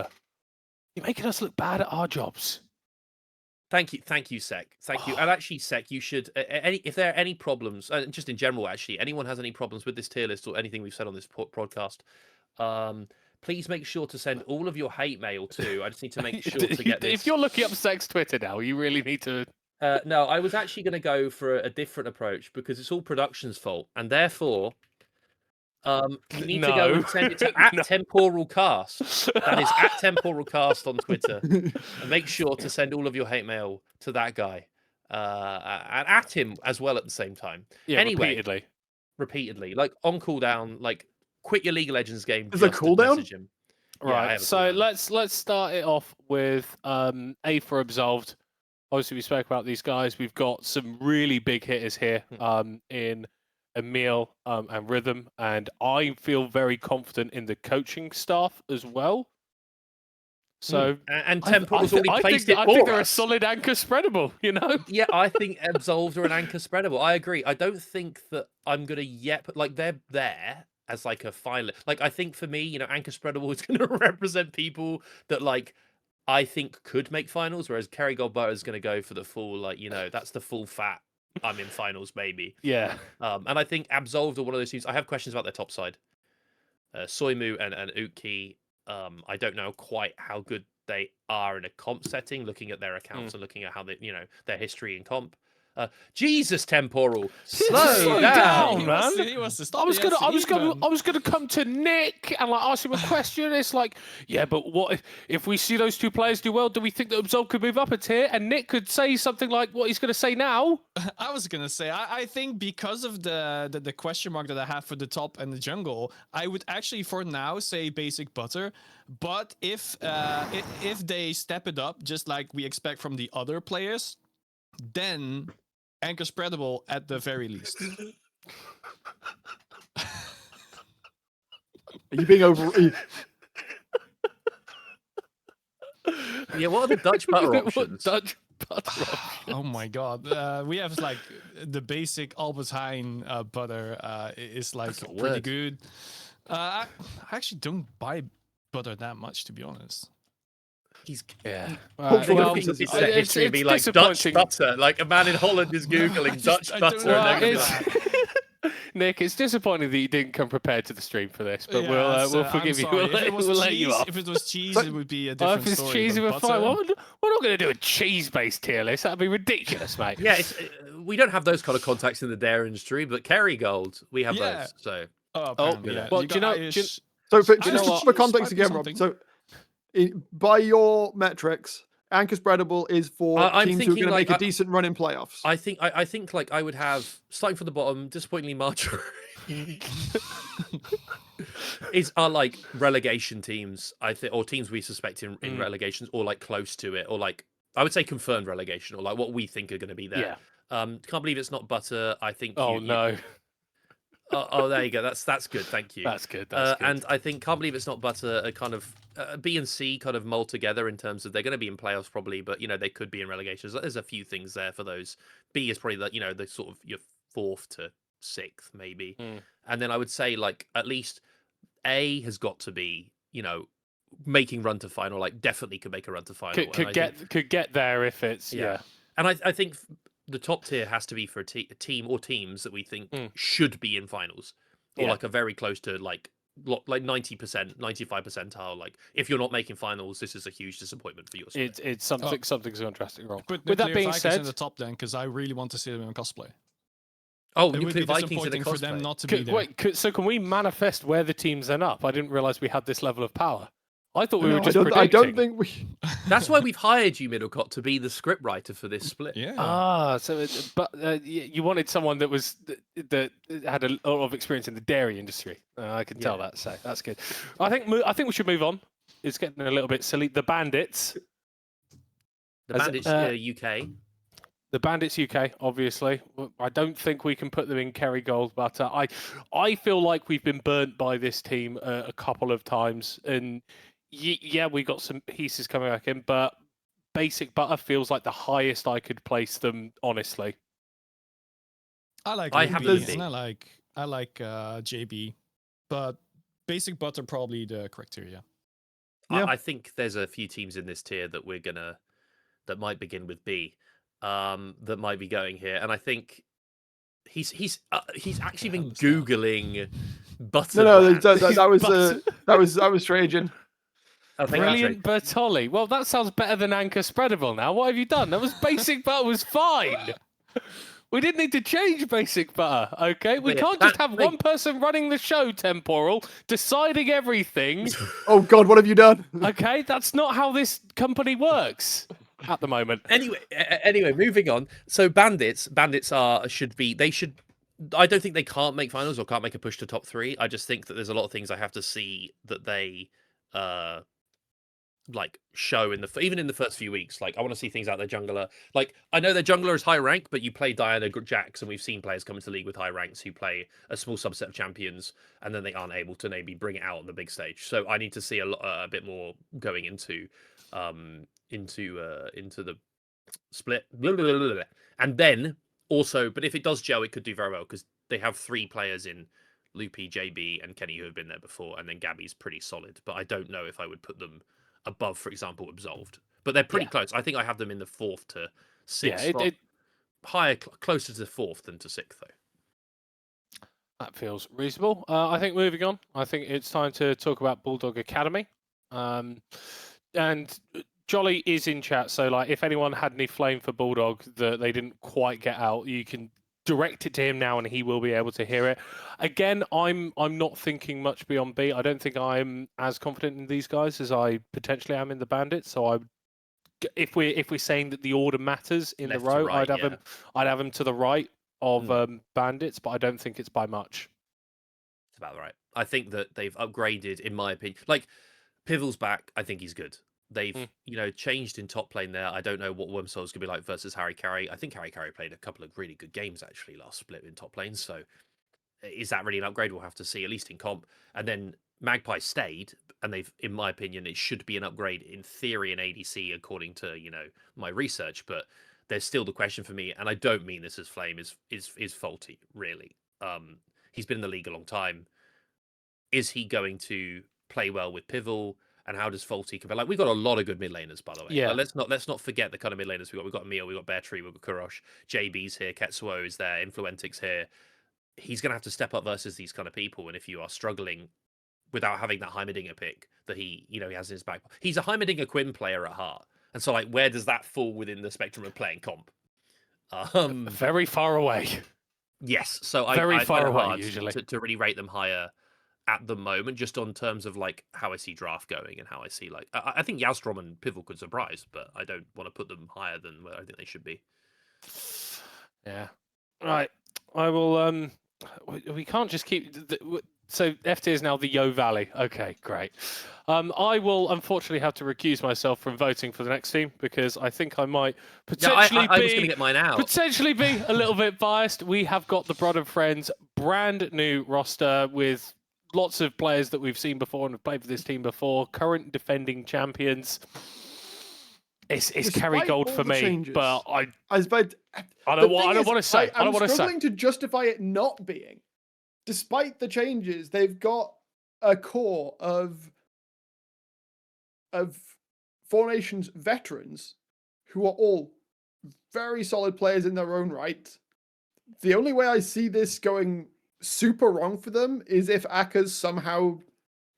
You're making us look bad at our jobs. Thank you, Sec. Thank you. And actually, Sec, you should if there are any problems, just in general, actually, anyone has any problems with this tier list or anything we've said on this podcast, please make sure to send all of your hate mail to. I just need to make sure to get this. If you're looking up Sec's Twitter now, you really need to. No, I was actually going to go for a different approach because it's all production's fault, and therefore, you need to go and send it to @TemporalCast. That is @TemporalCast on Twitter, and make sure to send all of your hate mail to that guy, and at him as well at the same time. Yeah, anyway, repeatedly, like on cooldown, like quit your League of Legends game. Is there cooldown? Him. Right. Yeah, so let's start it off with A for Absolved. Obviously, we spoke about these guys. We've got some really big hitters here in Emil and Rhythm, and I feel very confident in the coaching staff as well. So and Temporal's already placed it. I think they're a solid anchor spreadable. You know. Yeah, I think Absolved are an anchor spreadable. I agree. I don't think that I'm gonna but they're there as like a final. Like I think for me, you know, anchor spreadable is gonna represent people that like. I think could make finals, whereas Kerry Goldbutter is going to go for the full, like, you know, that's the full fat. I'm in finals, maybe. Yeah. And I think Absolved are one of those teams. I have questions about their top side. Soimu and UKEL. I don't know quite how good they are in a comp setting, looking at their accounts and looking at how they, you know, their history in comp. Jesus, Temporal, slow down, man. I was gonna come to Nick and like ask him a question. It's like, yeah, but what if we see those two players do well? Do we think that Absolved could move up a tier? And Nick could say something like what he's gonna say now. I was gonna say, I think because of the question mark that I have for the top and the jungle, I would actually for now say Basic Butter. But if they step it up, just like we expect from the other players, then anchor spreadable at the very least. Are you being over? Yeah, what are the Dutch butter options? Dutch butter options? Oh my god, we have like the basic Albert Heijn butter is like pretty good. I actually don't buy butter that much, to be honest. It's set history and be like Dutch butter. Like a man in Holland is googling Dutch butter. Nick, it's disappointing that you didn't come prepared to the stream for this, but we'll forgive you. We'll let you off. If it was cheese, it would be a different story. If it's cheese, we're fine. We're not going to do a cheese-based tier list. That'd be ridiculous, mate. Yeah, we don't have those kind of contacts in the dairy industry, but Kerry Gold, we have those. So, well, do you know? So, just for context again, Rob. So, by your metrics, anchor spreadable is for teams who are going to make a decent run in playoffs. I think like I would have, starting from the bottom, disappointingly Marjorie are like relegation teams, I think, or teams we suspect in relegations, or like close to it, or like I would say confirmed relegation, or like what we think are going to be there. Can't believe it's not Butter. I think. No. Oh, there you go. That's good. Thank you. That's good. And I think can't believe it's not Butter. A kind of B and C kind of mold together in terms of they're going to be in playoffs probably, but you know they could be in relegations. There's a few things there for those. B is probably the sort of your 4th to 6th maybe, and then I would say like at least A has got to be making run to final. Like definitely could make a run to final. Could get there if it's And I think. The top tier has to be for a team or teams that we think should be in finals, or like a very close to like 90%, 95 percentile. Like if you're not making finals, this is a huge disappointment for you. It's something's gone drastically wrong. With that being said, in the top then, because I really want to see them in cosplay. Oh, it would be disappointing for them not to be there. Wait, so can we manifest where the teams end up? I didn't realize we had this level of power. I thought we were just predicting. I don't think we. That's why we've hired you, Middlecott, to be the script writer for this split. Yeah. But you wanted someone that had a lot of experience in the dairy industry. I can tell that. So that's good. I think we should move on. It's getting a little bit silly. The Bandits. UK. The Bandits UK, obviously. I don't think we can put them in Kerry Gold, but I feel like we've been burnt by this team a couple of times, and. Yeah, we got some pieces coming back in, but Basic Butter feels like the highest I could place them, honestly. I like JB and I like JB, but Basic Butter probably the criteria. I think there's a few teams in this tier that we're gonna that might begin with B that might be going here, and I think he's actually been googling butter. No, brand. that was Trajan. Oh, thank you, Brilliant Bertolli. Well, that sounds better than Anchor Spreadable now. What have you done? That was basic butter was fine. We didn't need to change basic butter, okay? We Yeah, can't just have one person running the show, Temporal, deciding everything. Oh God, what have you done? Okay, that's not how this company works at the moment. Anyway, moving on. So bandits should. I don't think they can't make finals or can't make a push to top 3. I just think that there's a lot of things I have to see that they like show even in the first few weeks. Like I want to see things out their jungler. Like I know their jungler is high rank, but you play Diana Jax, and we've seen players come into the league with high ranks who play a small subset of champions, and then they aren't able to maybe bring it out on the big stage. So I need to see a bit more going into the split, and then also, but if it does gel, it could do very well because they have 3 players in Loopy, JB, and Kenny who have been there before, and then Gabby's pretty solid. But I don't know if I would put them above, for example, Absolved. But they're pretty close. I think I have them in the 4th to 6th. Yeah, higher, closer to the 4th than to 6th, though. That feels reasonable. I think moving on, I think it's time to talk about Bulldog Academy. And Jolly is in chat, so like if anyone had any flame for Bulldog that they didn't quite get out, you can direct it to him now and he will be able to hear it. Again, I'm not thinking much beyond B. I don't think I'm as confident in these guys as I potentially am in the Bandits. So if we're saying that the order matters in Left the to row, right, I'd have them to the right of Bandits, but I don't think it's by much. It's about right. I think that they've upgraded, in my opinion. Like Pivel's back, I think he's good. They've changed in top lane there. I don't know what Wormsoul's gonna be like versus Harry Carey. I think Harry Carey played a couple of really good games actually last split in top lane. So is that really an upgrade? We'll have to see, at least in comp. And then Magpie stayed, and they've, in my opinion, it should be an upgrade in theory in ADC according to my research. But there's still the question for me, and I don't mean this as flame, is faulty really. He's been in the league a long time. Is he going to play well with Pivel? And how does Faulty compare? Like, we've got a lot of good mid laners, by the way. Yeah. Like, let's not forget the kind of mid laners we've got. We've got Emil, we've got Bear Tree, we've got Kurosh, JB's here, Ketsuo is there, Influentix here. He's going to have to step up versus these kind of people. And if you are struggling without having that Heimerdinger pick that he has in his back, he's a Heimerdinger Quinn player at heart. And so, like, where does that fall within the spectrum of playing comp? Very far away. Yes. So Very I far find it away hard usually to really rate them higher at the moment, just on terms of like how I see draft going and how I see like I think Yazstrom and Pivel could surprise, but I don't want to put them higher than where I think they should be. Yeah. Right. I will. We can't just keep. So FT is now the Yo Valley. Okay, great. I will unfortunately have to recuse myself from voting for the next team because I think I might potentially I was going to get mine out. Potentially be a little bit biased. We have got the Broad and Friends brand new roster with lots of players that we've seen before and have played for this team before. Current defending champions. It's Kerry Gold for me, changes, but I don't want to say. I don't want to say. I'm struggling to justify it not being. Despite the changes, they've got a core of Four Nations veterans who are all very solid players in their own right. The only way I see this going super wrong for them is if Akers somehow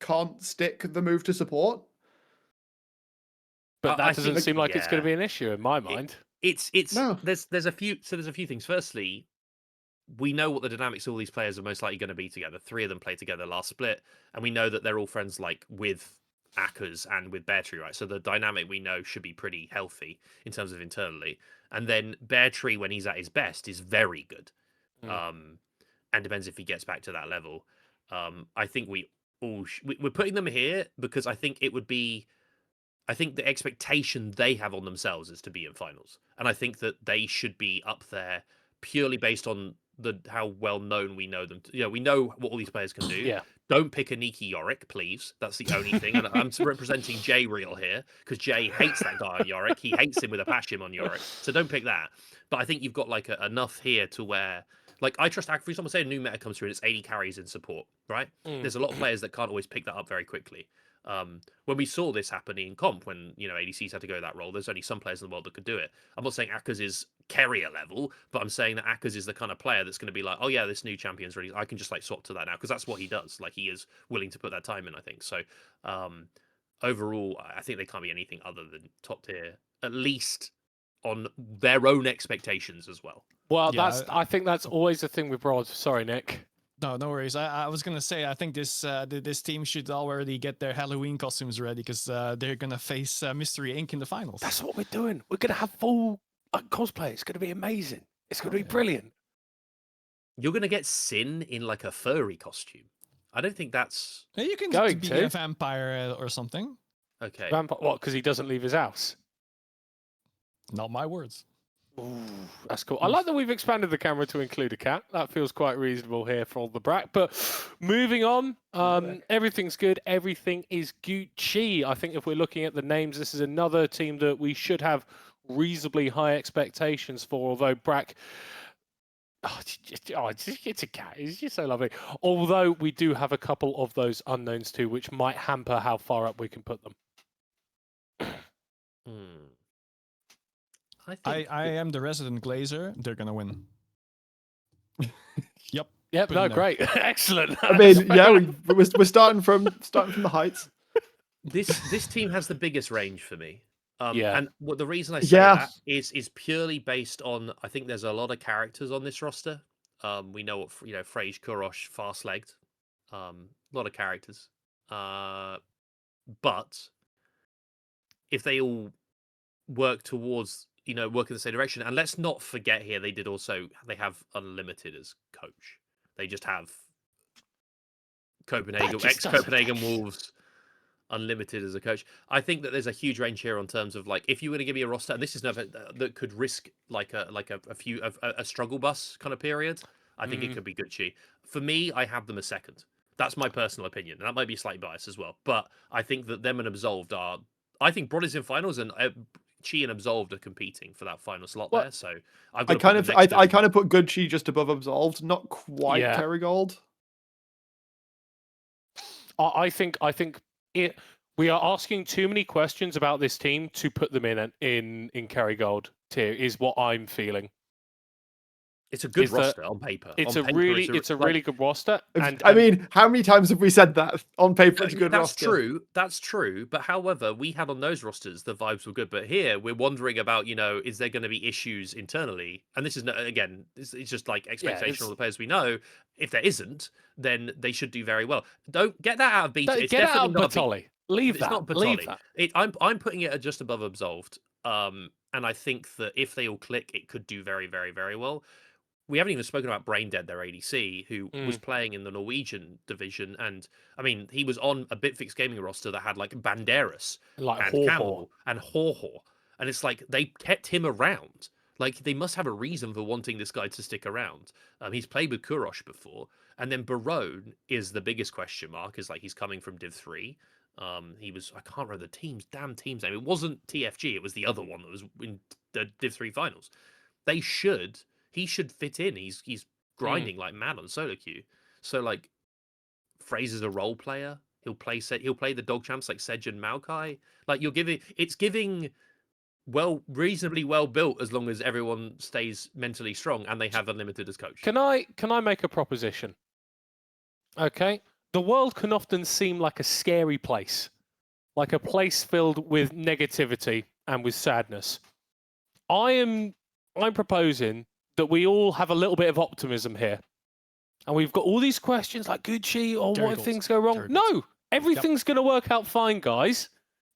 can't stick the move to support. But that doesn't seem like it's going to be an issue in my mind. It's no. There's a few things. Firstly, we know what the dynamics of all these players are most likely going to be together. 3 of them played together last split, and we know that they're all friends like with Akers and with Bear Tree, right? So the dynamic we know should be pretty healthy in terms of internally. And then Bear Tree, when he's at his best, is very good. And depends if he gets back to that level. I think we're putting them here because I think it would be. I think the expectation they have on themselves is to be in finals, and I think that they should be up there purely based on how well known we know them. We know what all these players can do. Yeah. Don't pick a Niki Yorick, please. That's the only thing. And I'm representing Jay Real here because Jay hates that guy on Yorick. He hates him with a passion on Yorick. So don't pick that. But I think you've got like enough here to where. Like, I trust Akers. Someone say a new meta comes through and it's 80 carries in support, right? There's a lot of players that can't always pick that up very quickly. When we saw this happening in comp, when ADCs had to go that role, there's only some players in the world that could do it. I'm not saying Akaz is carrier level, but I'm saying that Akaz is the kind of player that's going to be like, oh yeah, this new champion's really, I can just like swap to that now, because that's what he does. Like, he is willing to put that time in, I think. So overall, I think they can't be anything other than top tier, at least on their own expectations as well. Well, Yeah, I think that's always the thing with Rod. Sorry, Nick. No, no worries. I was gonna say I think this team should already get their Halloween costumes ready, because they're gonna face Mystery Inc. in the finals. That's what we're doing. We're going to have full cosplay. It's going to be amazing. It's going to be brilliant. You're going to get Sin in like a furry costume. I don't think that's Yeah, you can Going be to. a vampire or something. okay. What? Because he doesn't leave his house. Not my words. Ooh, that's cool. I like that we've expanded the camera to include a cat. That feels quite reasonable here for all the Brack. But moving on, everything's good. Everything is Gucci. I think if we're looking at the names, this is another team that we should have reasonably high expectations for. Although Brack, it's a cat. It's just so lovely. Although we do have a couple of those unknowns too, which might hamper how far up we can put them. I am the resident glazer. They're gonna win. Yep. Yep. Put No, in there. great. Excellent. I mean, yeah, we're starting from the heights. This team has the biggest range for me. Yeah. And what the reason I say that is purely based on, I think there's a lot of characters on this roster. We know what Frage, Kurosh, fast-legged, a lot of characters. But if they all work towards work in the same direction, and let's not forget here, they have Unlimited as coach. They just have ex-Copenhagen Wolves Unlimited as a coach. I think that there's a huge range here on terms of, like, if you were to give me a roster, and this is nothing that could risk like a struggle bus kind of period, I think it could be Gucci. For me, I have them a second. That's my personal opinion, and that might be slightly biased as well. But I think that them and Absolved are. I think Broad is in finals, and Chi and Absolved are competing for that final slot there. So I kind of put Gucci just above Absolved, not quite Kerrygold. I think we are asking too many questions about this team to put them in Kerrygold tier, is what I'm feeling. It's a good roster on paper. It's a really good roster. And I mean, how many times have we said that on paper? It's a good roster. That's true. But however, we had on those rosters the vibes were good. But here we're wondering about, is there going to be issues internally? And this is again, it's just like expectation of the players we know. If there isn't, then they should do very well. Don't get that out of Beta. It's get definitely out of not Batoli. Leave it's that. not Leave Batoli. that. I'm putting it at just above Absolved. And I think that if they all click, it could do very, very, very well. We haven't even spoken about Braindead, their ADC, who was playing in the Norwegian division. And, I mean, he was on a Bitfix Gaming roster that had, like, Banderas and Camel and Horhor. And it's like, they kept him around. Like, they must have a reason for wanting this guy to stick around. He's played with Kurosh before. And then Barone is the biggest question mark, is like, he's coming from Div 3. He was, I can't remember the damn team's name. It wasn't TFG, it was the other one that was in the Div 3 finals. He should fit in. He's grinding like mad on solo queue. So, like, Fraser's a role player. He'll play the dog champs like Sedge and Maokai. Like, it's giving reasonably well built, as long as everyone stays mentally strong and they have Unlimited as coach. Can I make a proposition? Okay. The world can often seem like a scary place, like a place filled with negativity and with sadness. I'm proposing that we all have a little bit of optimism here. And we've got all these questions like Gucci, or what if things go wrong? No, everything's going to work out fine, guys.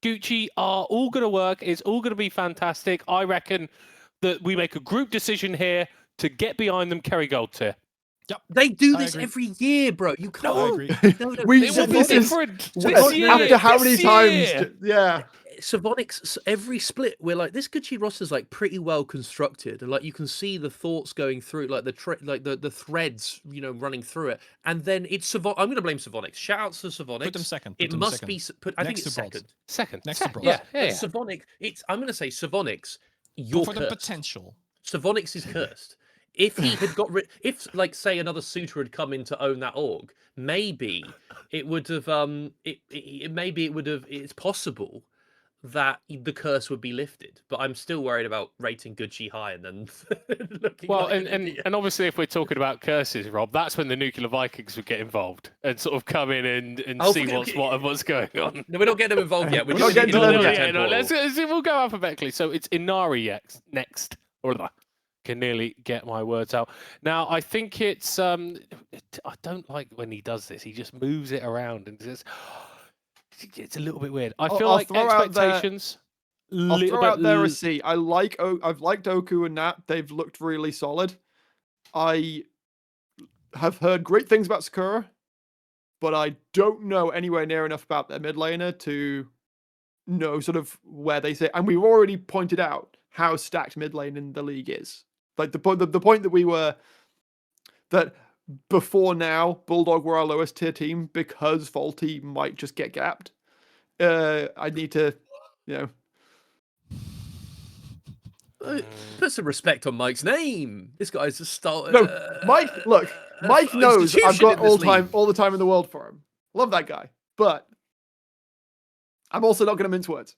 Gucci are all going to work. It's all going to be fantastic. I reckon that we make a group decision here to get behind them Kerrygold tier. Yep. They do this every year, bro. You can't. I agree. We It will be different this year. After how many This times? year. Yeah. Savonics, every split, we're like, this Gucci roster's like pretty well constructed, and like you can see the thoughts going through, like the threads, running through it. And then it's Savonics. I'm going to blame Savonics. Shout out to Savonics. Put them second. It must be put. I think it's Second. Next to Bros. Yeah. Savonics. I'm going to say Savonics. Go You're for the cursed. potential. Savonics is cursed. if he had got rid, if like say another suitor had come in to own that org, maybe it would have maybe it would have. It's possible that the curse would be lifted, but I'm still worried about rating Gucci high and then looking Well, like an idiot. and obviously, if we're talking about curses, Rob, that's when the nuclear Vikings would get involved and sort of come in and Oh, see forget- what's going on. No, we're not getting them involved yet. We're We're just not getting to doing them the yet. temporal. We'll go alphabetically. So it's Inari next. Or can nearly get my words out. Now, I think it's I don't like when he does this. He just moves it around and it's a little bit weird. I feel I'll like throw out there- expectations. I'll little throw out bit there a C. I've liked Oku and Nat. They've looked really solid. I have heard great things about Sakura, but I don't know anywhere near enough about their mid laner to know sort of where they sit. And we've already pointed out how stacked mid lane in the league is. Like the point that we were that before now, Bulldog were our lowest tier team because Faulty might just get gapped. I need to, Put some respect on Mike's name. This guy's a star. No, Mike. Look, Mike knows I've got all the time in the world for him. Love that guy, but I'm also not going to mince words.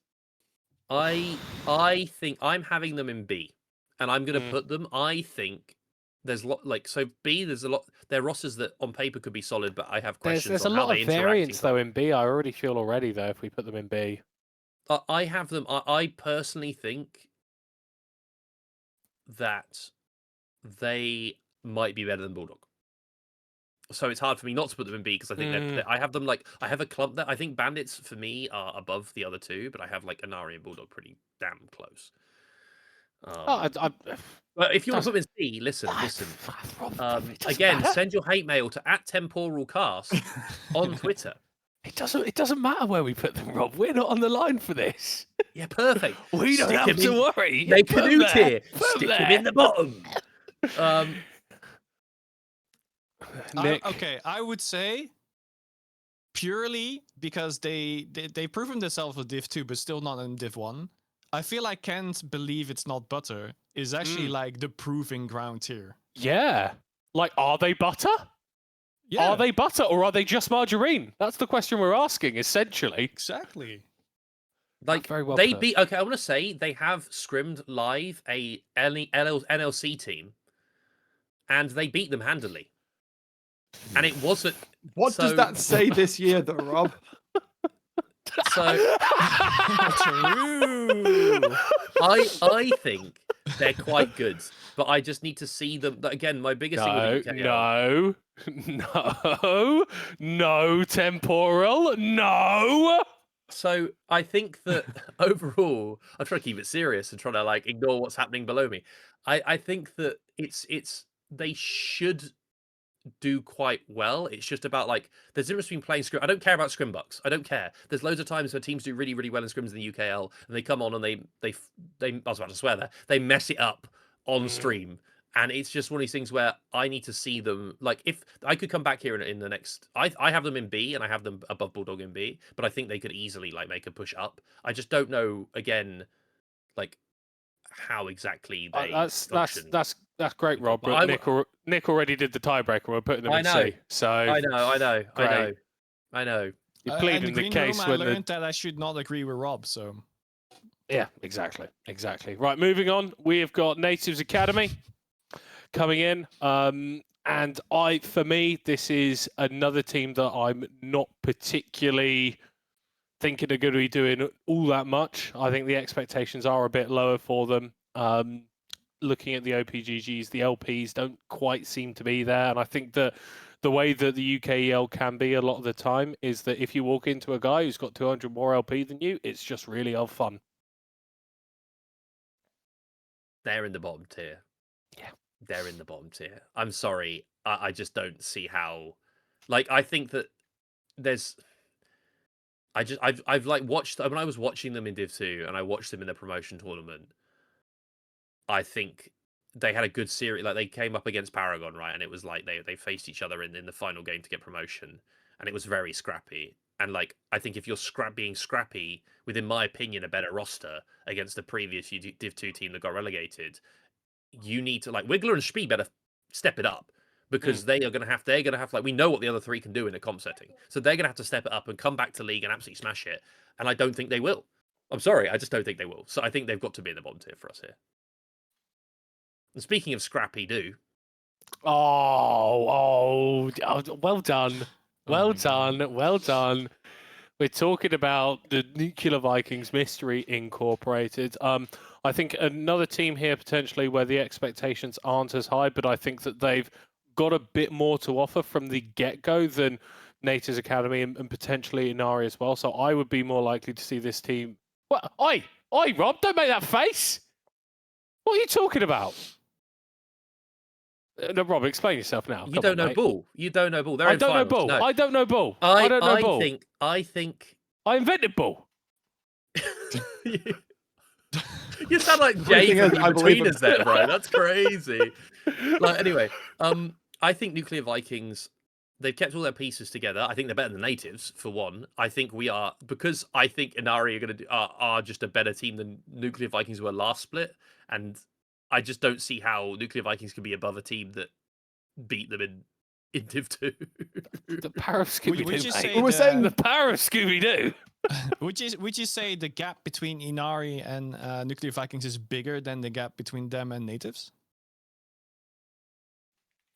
I think I'm having them in B, and I'm going to put them. I think there's a lot so B. There's a lot. There are rosters that on paper could be solid, but I have questions. There's a on how lot they of interact variance though in B. I already feel already though if we put them in B. I have them. I personally think that they might be better than Bulldog. So it's hard for me not to put them in B because I think I have them I have a clump that I think Bandits for me are above the other two, but I have like Inari and Bulldog pretty damn close. But if you want to put them in C, listen. Again, send your hate mail to @temporalcast on Twitter. It doesn't matter where we put them, Rob. We're not on the line for this. Yeah, perfect. We don't have to worry. They canoe tier. Stick him in the bottom. Nick. Okay, I would say purely because they've proven themselves with Div 2, but still not in Div 1. I feel I can't believe it's not butter is actually like the proving ground here. Yeah. Like, are they butter? Yeah. Are they butter or are they just margarine? That's the question we're asking, essentially. Exactly. Like very well they put. beat. Okay, I want to say they have scrimmed live a NLC team, and they beat them handily. And it wasn't. What does that say this year, though, Rob? So I think they're quite good, but I just need to see them. Again, my biggest thing with UKEL. No, temporal, no. So I think that overall, I'm trying to keep it serious and trying to like ignore what's happening below me. I think that it's they should do quite well. It's just about like there's a difference between playing scrim. I don't care about scrim bucks. I don't care. There's loads of times where teams do really, really well in scrims in the UKL and they come on and they I was about to swear there. They mess it up on stream. And it's just one of these things where I need to see them. Like, if I could come back here in the next, I have them in B and I have them above Bulldog in B, but I think they could easily like make a push up. I just don't know again, like how exactly they. That's great, Rob. But Nick already did the tiebreaker. We're putting them in C. So I know. You're pleading the case I when learned that I should not agree with Rob. So yeah, exactly. Right, moving on. We have got Natives Academy coming in, and for me, this is another team that I'm not particularly thinking are going to be doing all that much. I think the expectations are a bit lower for them. Looking at the OPGGs, the LPs don't quite seem to be there, and I think that the way that the UKEL can be a lot of the time is that if you walk into a guy who's got 200 more LP than you, it's just really fun. They're in the bottom tier. Yeah. They're in the bottom tier. I'm sorry. I just don't see how. Like, I think that there's. I've like watched when I was watching them in Div 2 and I watched them in the promotion tournament. I think they had a good series. Like, they came up against Paragon, right? And it was like they faced each other in the final game to get promotion, and it was very scrappy. And like, I think if you're being scrappy with, in my opinion, a better roster against the previous Div 2 team that got relegated, you need to like Wiggler and Spee better step it up because they're gonna have like we know what the other three can do in a comp setting, so they're gonna have to step it up and come back to League and absolutely smash it. And I don't think they will. I'm sorry, I just don't think they will. So I think they've got to be in the bottom tier for us here. And speaking of scrappy do. Oh, well done. Well my done. God. Well done. We're talking about the Nuclear Vikings Mystery Incorporated. I think another team here potentially where the expectations aren't as high, but I think that they've got a bit more to offer from the get-go than Natives Academy and potentially Inari as well. So I would be more likely to see this team. What? Oi, Rob, don't make that face. What are you talking about? No, Rob, explain yourself now. You don't know bull. You don't know bull. I don't know bull. I don't know bull. I don't know bull. I think I invented bull. You sound like Jay from the Betweeners there, bro. That's crazy. Like anyway, I think Nuclear Vikings, they've kept all their pieces together. I think they're better than Natives for one. I think we are because I think Inari are just a better team than Nuclear Vikings were last split, and I just don't see how Nuclear Vikings can be above a team that beat them in Div 2. The power of Scooby-Doo. We're saying the power of Scooby-Doo. Would you say the gap between Inari and Nuclear Vikings is bigger than the gap between them and Natives?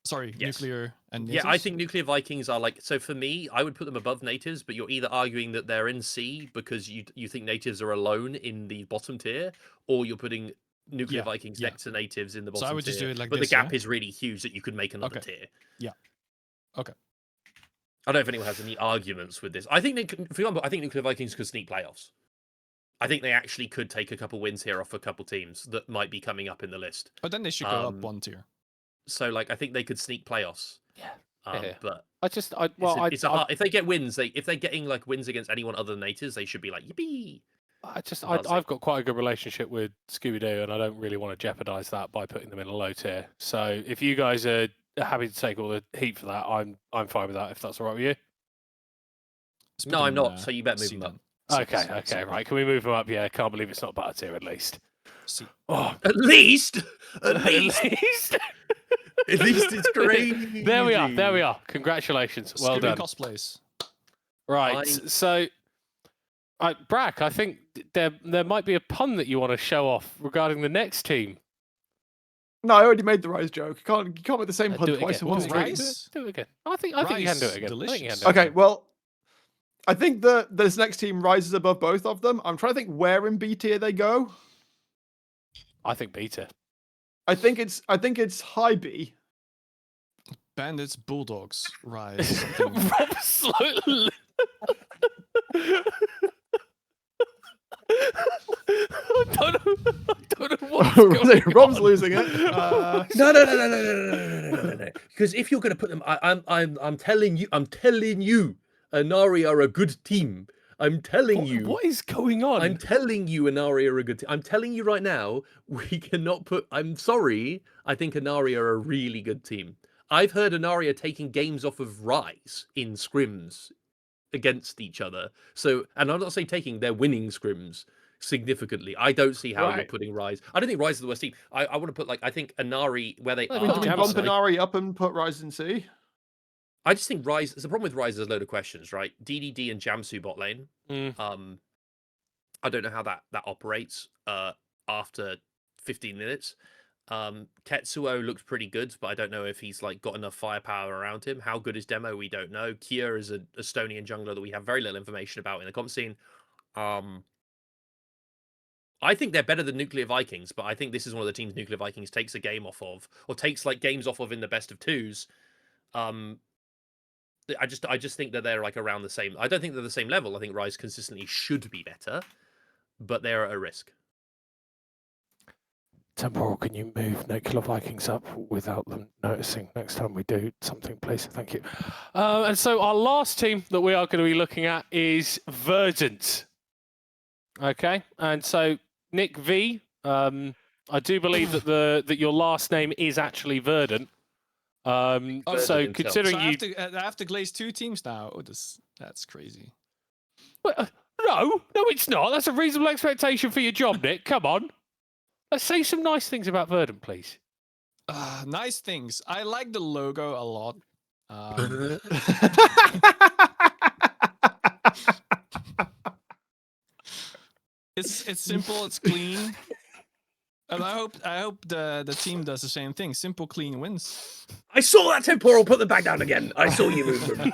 Sorry, Yes. Nuclear and Natives? Yeah, I think Nuclear Vikings are like, so for me, I would put them above Natives, but you're either arguing that they're in C because you think Natives are alone in the bottom tier, or you're putting Nuclear Vikings next to Natives in the bottom tier. So I would just do it like but this, the gap is really huge that you could make another tier. Yeah. Okay. I don't know if anyone has any arguments with this. I think, for example, I think Nuclear Vikings could sneak playoffs. I think they actually could take a couple wins here off a couple teams that might be coming up in the list. But then they should go up one tier. So, like, I think they could sneak playoffs. Yeah. But it's if they get wins, if they're getting like wins against anyone other than Natives, they should be like yippee. I've got quite a good relationship with Scooby-Doo, and I don't really want to jeopardize that by putting them in a low tier. So if you guys are happy to take all the heat for that, I'm fine with that. If that's all right with you. No, I'm not. So you better move them up. Okay, right. Can we move them up? Yeah, I can't believe it's not better tier at least. Oh, at least. At least. At least it's crazy. There we are. Congratulations. Well Scooby done. Cosplays. Right. So, Brack, I think there might be a pun that you want to show off regarding the next team. No, I already made the Rise joke. You can't make the same pun twice in one again. stream. Rice? Do it again. I think you can do it again. Delicious. Okay, well, I think this next team rises above both of them. I'm trying to think where in B tier they go. I think beta. I think it's high B. Bandits, Bulldogs, Rise. Rob slowly. I don't know what's going on. Rob's losing it. No. Because if you're going to put them, I'm telling you, Inari are a good team. I'm telling you. What is going on? I'm telling you, Inari are a good team. I'm telling you right now, we cannot put. I'm sorry. I think Inari are a really good team. I've heard Inari are taking games off of Rise in scrims against each other. So, and I'm not saying taking, they're winning scrims significantly. I don't see how you're putting Rise. I don't think Rise is the worst team. I want to put like, I think Inari where they are. Do we bump Inari up and put Rise in C? I just think Rise. The problem with Rise is a load of questions, right? DDD and Jamsu bot lane. I don't know how that operates after 15 minutes. Tetsuo looks pretty good, but I don't know if he's like got enough firepower around him. How good is Demo? We don't know. Kia is an Estonian jungler that we have very little information about in the comp scene. I think they're better than Nuclear Vikings, but I think this is one of the teams Nuclear Vikings takes a game off of, or takes like games off of in the best of twos. I just think that they're like around the same. I don't think they're the same level. I think Rise consistently should be better, but they're at a risk. Temporal, can you move Nuclear Vikings up without them noticing next time we do something, please? Thank you. And so our last team that we are going to be looking at is Verdant. Okay, and so NickV, I do believe that your last name is actually Verdant. So considering I have to glaze two teams now. Oh, that's crazy. No, it's not. That's a reasonable expectation for your job, Nick. Come on. Let's say some nice things about Verdant, please. Nice things. I like the logo a lot. It's simple. It's clean. And I hope the team does the same thing. Simple, clean wins. I saw that temporal. Put them back down again. I saw you move them.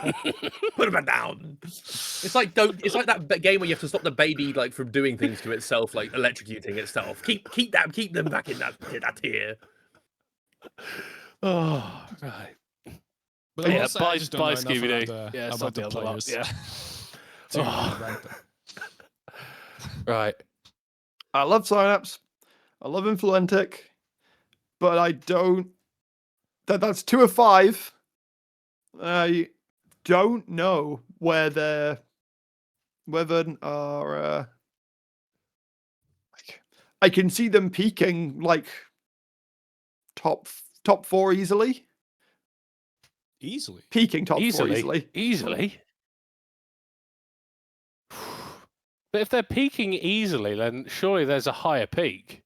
Put them back down. It's like that game where you have to stop the baby like from doing things to itself, like electrocuting itself. Keep them back in that tier. Oh, right. But Yeah, also, buy I just don't know enough Scooby-Doo. about the, Yeah, about sod the the other lot, players. yeah. to Oh. rank them. Right. I love Synapse. I love Influentic. But I don't... That's 2 of 5. I don't know whether are... I can see them peaking, like, top 4 easily. Easily. Peaking top 4 easily. Easily? But if they're peaking easily, then surely there's a higher peak.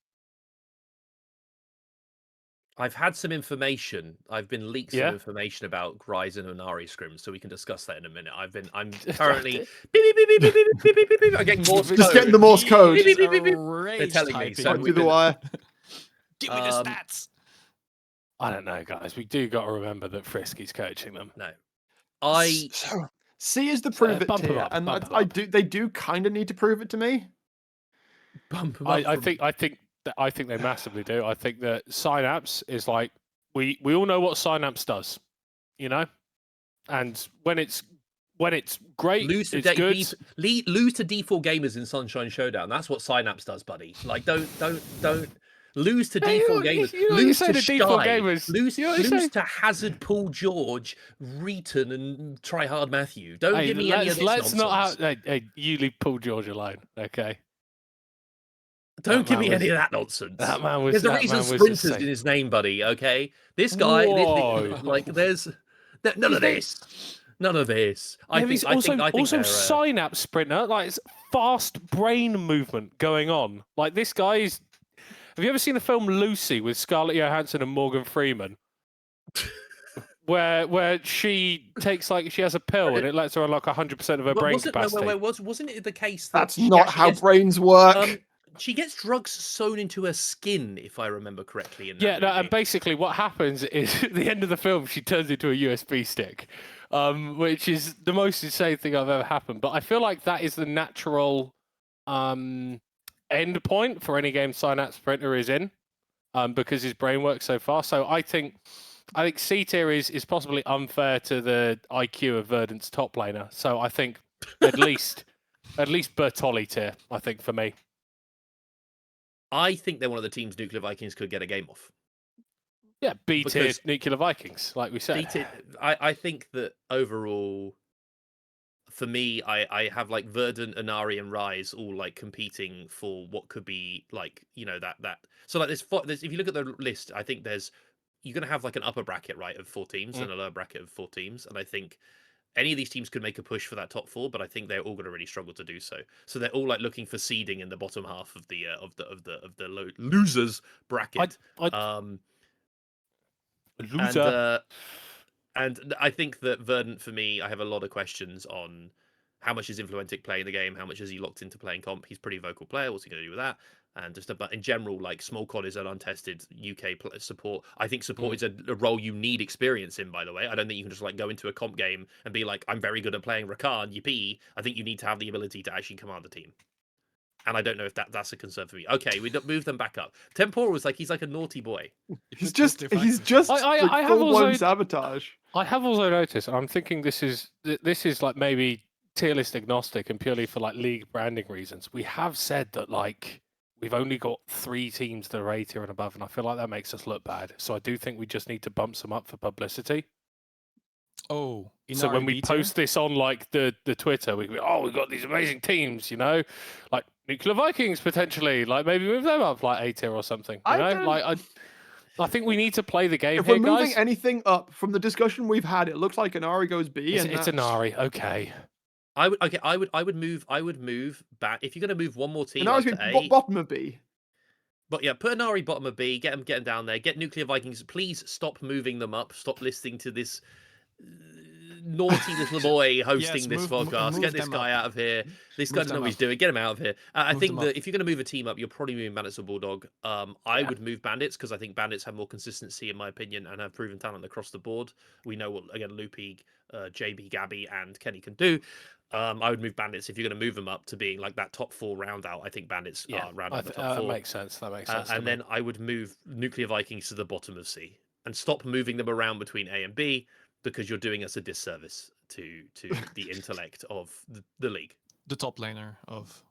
I've had some information. I've been leaked some information about Rise and Onari scrims, so we can discuss that in a minute. I'm currently I'm getting Morse Just code. getting the Morse code. They're telling me. So Right through the wire. Give me the stats. I don't know, guys. We do got to remember that Frisky's coaching them. No, So, C is the prove it bump 'em tier, up, and bump 'em I up. do. They do kind of need to prove it to me. bump 'em up I from- think they massively do. I think that Synapse is like we all know what Synapse does, you know, and when it's great, lose to it's good. lose to D4 gamers in Sunshine Showdown. That's what Synapse does, buddy. Like don't lose to Hey, D4 gamers. you know what you Lose say to to D4 Shy. gamers. Lose You know what you say? to Hazard Paul George, Reeton, and Try Hard Matthew. Don't Hey, give me any of this let's nonsense. not have. Hey, you leave Paul George alone, okay? Don't give man me was- any of that nonsense. That man was. There's a that reason man was sprinters insane. in his name, buddy. Okay, this guy, Whoa. like, there's none of this. None of this. I think. He's I also think they're, Synapse sprinter, like it's fast brain movement going on. Like this guy is. Have you ever seen the film Lucy with Scarlett Johansson and Morgan Freeman? where she takes she has a pill and it lets her unlock 100% of her brain capacity. Wasn't it the case that That's she not actually how gets, brains work. she gets drugs sewn into her skin, if I remember correctly. In that Yeah, no, movie. and basically what happens is at the end of the film she turns into a USB stick, which is the most insane thing I've ever happened. But I feel like that is the natural end point for any game Synapse Sprinter is in, because his brain works so fast. So I think C tier is possibly unfair to the IQ of Verdant's top laner. So I think at least Bertolli tier, I think, for me. I think they're one of the teams Nuclear Vikings could get a game off. Yeah, B tier Because- Nuclear Vikings, like we said. I think that overall, for me, I have like Verdant, Inari, and Rise all like competing for what could be like, you know, that. So like there's if you look at the list, I think you're going to have like an upper bracket, right, of 4 teams and a lower bracket of 4 teams. And I think any of these teams could make a push for that top 4, but I think they're all going to really struggle to do so. So they're all like looking for seeding in the bottom half of the losers bracket. Loser. And I think that Verdant, for me, I have a lot of questions on how much is Influentic playing the game, how much is he locked into playing comp. He's a pretty vocal player. What's he going to do with that? And just about in general, like Small COD is an untested UK support. I think support is a role you need experience in. By the way, I don't think you can just like go into a comp game and be like, I'm very good at playing Rakan. Yippee! I think you need to have the ability to actually command the team. And I don't know if that's a concern for me. Okay, we move them back up. Temporal was he's like a naughty boy. He's just I have full-blown also- sabotage. I have also noticed, and I'm thinking this is like maybe tier list agnostic and purely for like league branding reasons. We have said that like we've only got 3 teams that are A tier and above, and I feel like that makes us look bad. So I do think we just need to bump some up for publicity. Oh, So when we B tier? post this on like the Twitter, we go, oh, we've got these amazing teams, you know, like Nuclear Vikings potentially, like maybe move them up like A tier or something. You know, like I think we need to play the game If here, we're moving guys. anything up from the discussion we've had, it looks like Inari goes B. It's and an Ari, okay. I would move back if you're going to move one more team. Inari's up to going A, bottom of B. But yeah, put Inari bottom of B, get them down there, get Nuclear Vikings. Please stop moving them up. Stop listening to this naughty little boy hosting this podcast. move Get this them guy up. out of here. This guy Move doesn't know them what he's up. doing. Get him out of here. I Move think them that up. if you're going to move a team up, you're probably moving Bandits or Bulldog. I would move Bandits because I think Bandits have more consistency, in my opinion, and have proven talent across the board. We know what, again, Loopy, JB, Gabby, and Kenny can do. I would move Bandits if you're going to move them up to being like that top 4 round out. I think Bandits are round out the top 4. That makes sense. That makes sense. And then I would move Nuclear Vikings to the bottom of C and stop moving them around between A and B because you're doing us a disservice to the intellect of the league. The top laner of.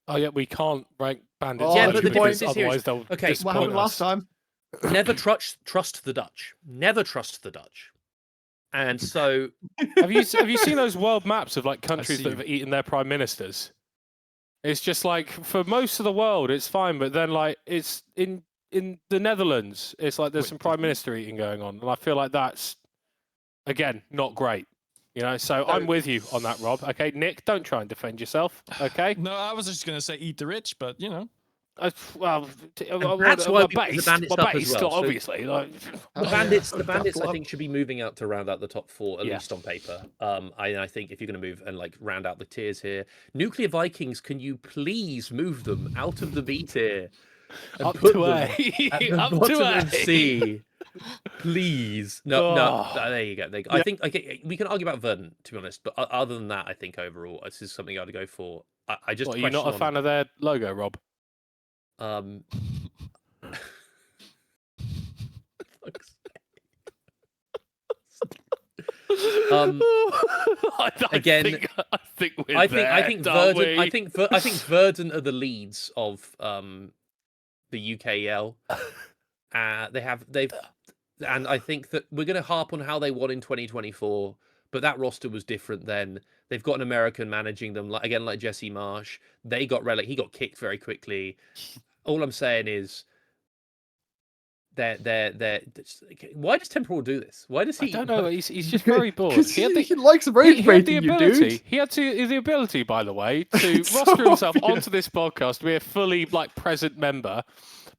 Oh yeah, we can't rank Bandits. Oh, Yeah, but because the difference is here otherwise is- they'll okay, What disappoint happened last us. time? Never trust the Dutch. Never trust the Dutch. And so Have you seen those world maps of like countries see that you. have eaten their prime ministers? It's just like for most of the world it's fine, but then like it's in the Netherlands, it's like there's Wait, some prime minister eating going on, and I feel like that's again not great. You know, so I'm with you on that, Rob. Okay, Nick, don't try and defend yourself. Okay, No, I was just gonna say eat the rich, but you know. well, that's why we put the Bandits up as based, well, so- obviously. Like, the Bandits, I Capital up. think, should be moving out to round out the top 4, at Yeah. least on paper. I think if you're going to move and like round out the tiers here, Nuclear Vikings, can you please move them out of the B tier and up put to them A, at the up bottom to of A. C? Please, no. Oh. There you go. I think we can argue about Verdant, to be honest, but other than that, I think overall this is something I'd go for. I just What, are you not a fan of their logo, Rob? Again, I think we're I there, think don't Verdant. we? I think Verdant are the leads of the UKEL. And I think that we're going to harp on how they won in 2024, but that roster was different then. They've got an American managing them, like Jesse Marsh. He got kicked very quickly. All I'm saying is, they're. Why does Temporal do this? Why does he? I don't know. He's just very bored. Because He had he the, likes rage he had the baiting you, ability. dude. He had the ability, by the way, to It's roster so himself obvious. onto this podcast to be a fully like present member.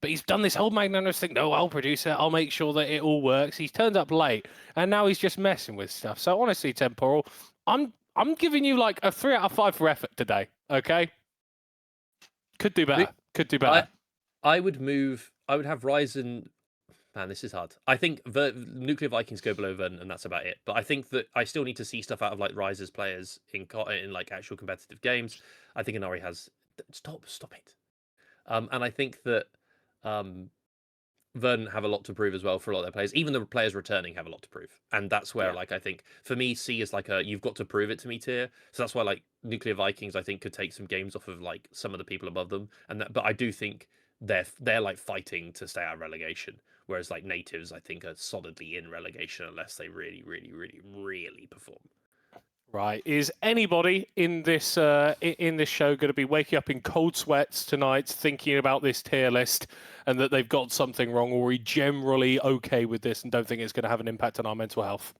But he's done this whole magnanimous thing. No, I'll produce it. I'll make sure that it all works. He's turned up late, and now he's just messing with stuff. So honestly, Temporal, I'm giving you like a 3 out of 5 for effort today. Okay. Could do better. Could do better. I would have Ryzen. Man, this is hard. I think Nuclear Vikings go below Verdant, and that's about it. But I think that I still need to see stuff out of like Rise's players in like actual competitive games. I think Inari has. Stop it. And I think that Verdant have a lot to prove as well for a lot of their players. Even the players returning have a lot to prove, and that's where like I think for me C is like a you've got to prove it to me tier. So that's why like Nuclear Vikings I think could take some games off of like some of the people above them, but I do think they're like fighting to stay out of relegation. Whereas like Natives, I think, are solidly in relegation unless they really, really, really, really perform. Right. Is anybody in this show going to be waking up in cold sweats tonight thinking about this tier list and that they've got something wrong, or are we generally okay with this and don't think it's going to have an impact on our mental health?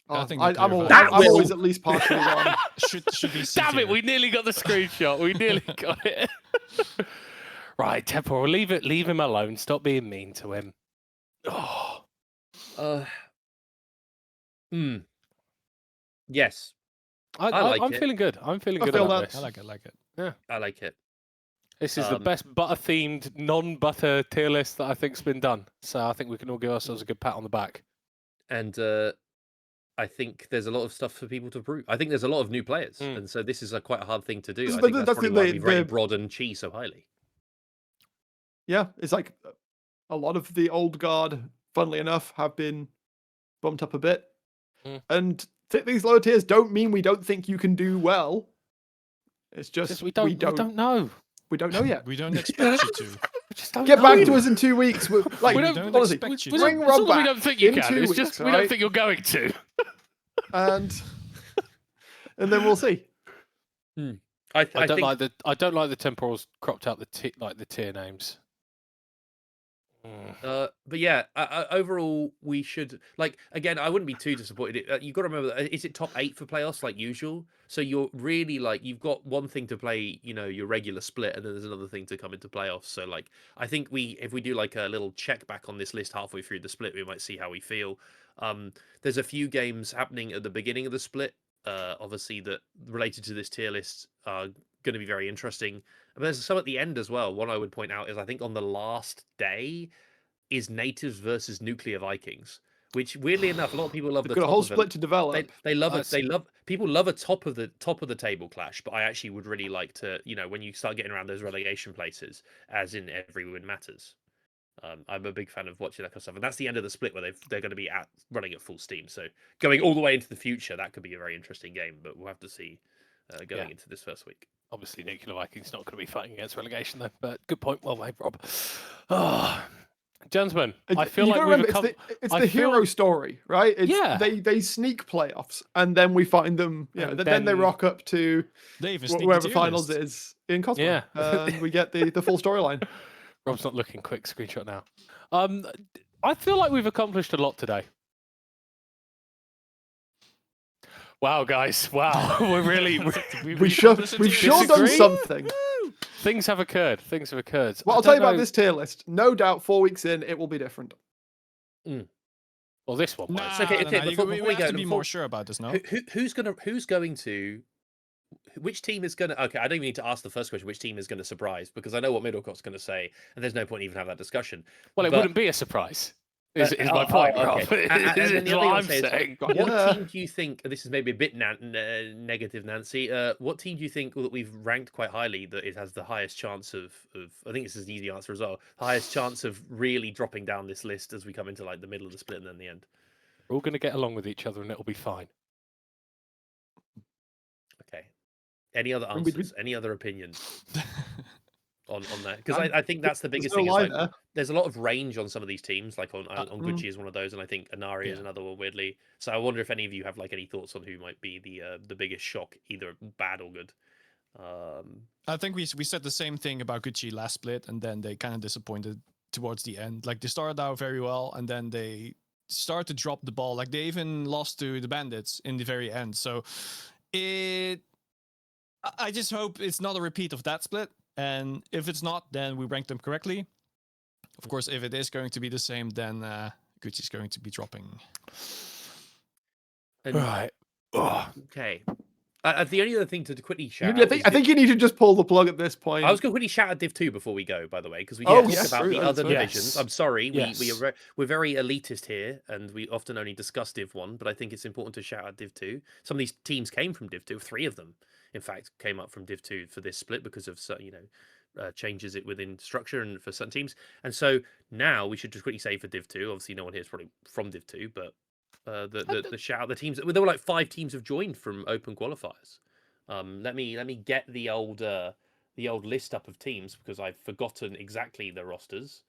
I think I'm Nuclear I'm Vikings always at least partially wrong. should be. Damn it, C-tier. we nearly got the screenshot. We nearly got it. Right, Temporal, leave him alone. Stop being mean to him. Oh. Yes, like I'm it. feeling good. I'm feeling I good feel about that. this. I like it. I like it. This is the best butter-themed, non-butter tier list that I think's been done. So I think we can all give ourselves a good pat on the back. And I think there's a lot of stuff for people to prove. I think there's a lot of new players, and so this is quite a hard thing to do. I But think that's that's probably the- why the- we've rated the- Broad and Chi so highly. Yeah, it's like a lot of the old guard, funnily enough, have been bumped up a bit. And these lower tiers don't mean we don't think you can do well. It's just We don't know. We don't know yet. We don't expect you to. We just don't Get know. back to us in 2 weeks. Like, We don't honestly, expect you We to. bring don't, Rob it's not that we back don't think you in can. 2 It's weeks, just we don't right? think you're going to. and then we'll see. I don't think like the temporals cropped out the tier names. But yeah, overall, we should again. I wouldn't be too disappointed. You've got to remember, is it top 8 for playoffs like usual? So you're really you've got one thing to play, your regular split, and then there's another thing to come into playoffs. So I think if we do a little check back on this list halfway through the split, we might see how we feel. There's a few games happening at the beginning of the split, obviously that related to this tier list are going to be very interesting. But there's some at the end as well. One I would point out is I think on the last day is Natives versus Nuclear Vikings, which weirdly enough, a lot of people love They've the got a top whole of split it. to develop. They love it. People love a top of the table clash, but I actually would really like to, when you start getting around those relegation places, as in every win matters. I'm a big fan of watching that kind of stuff, and that's the end of the split where they're going to be running at full steam. So going all the way into the future, that could be a very interesting game, but we'll have to see going into this first week. Obviously, Nuclear Vikings not going to be fighting against relegation though. But good point, well made, Rob. Oh, gentlemen, I feel like it's the hero story, right? Yeah. They sneak playoffs, and then we find them. Then they rock up to wherever finals is in Cosmo. Yeah. And we get the full storyline. Rob's not looking. Quick screenshot now. I feel like we've accomplished a lot today. Wow, guys! Wow, we've sure done something. Things have occurred. Well, I'll tell you about this tier list. No doubt, 4 weeks in, it will be different. Well, this one. Nah, okay. Before we we have to be more sure about this now. Who's going to? Which team is going to? Okay, I don't even need to ask the first question. Which team is going to surprise? Because I know what Middlecott's going to say, and there's no point even having that discussion. Well, it wouldn't be a surprise. Is my point, Rob? Okay. And the what other I'm thing saying. What team do you think? This is maybe a bit negative, Nancy. What team do you think that we've ranked quite highly that it has the highest chance of? I think this is an easy answer as well. Highest chance of really dropping down this list as we come into the middle of the split and then the end. We're all going to get along with each other, and it'll be fine. Okay. Any other answers? Any other opinions? On that, because I think that's the biggest thing. There's a lot of range on some of these teams. On Gucci is one of those, and I think Inari is another one. Weirdly, so I wonder if any of you have any thoughts on who might be the biggest shock, either bad or good. I think we said the same thing about Gucci last split, and then they kind of disappointed towards the end. They started out very well, and then they started to drop the ball. They even lost to the Bandits in the very end. So I just hope it's not a repeat of that split. And if it's not, then we rank them correctly. Of course, if it is going to be the same, then Gucci's going to be dropping. Right. Okay. The only other thing to quickly shout out... I think you need to just pull the plug at this point. I was going to quickly shout out Div 2 before we go, by the way, because we talk about the other divisions. I'm sorry, we're very elitist here, and we often only discuss Div 1, but I think it's important to shout out Div 2. Some of these teams came from Div 2, 3 of them. In fact, came up from Div 2 for this split because of changes within structure and for certain teams. And so now we should just quickly say for Div 2, obviously no one here is probably from Div 2, but the shout, the teams, there were 5 teams have joined from open qualifiers. Let me get the old list up of teams because I've forgotten exactly the rosters.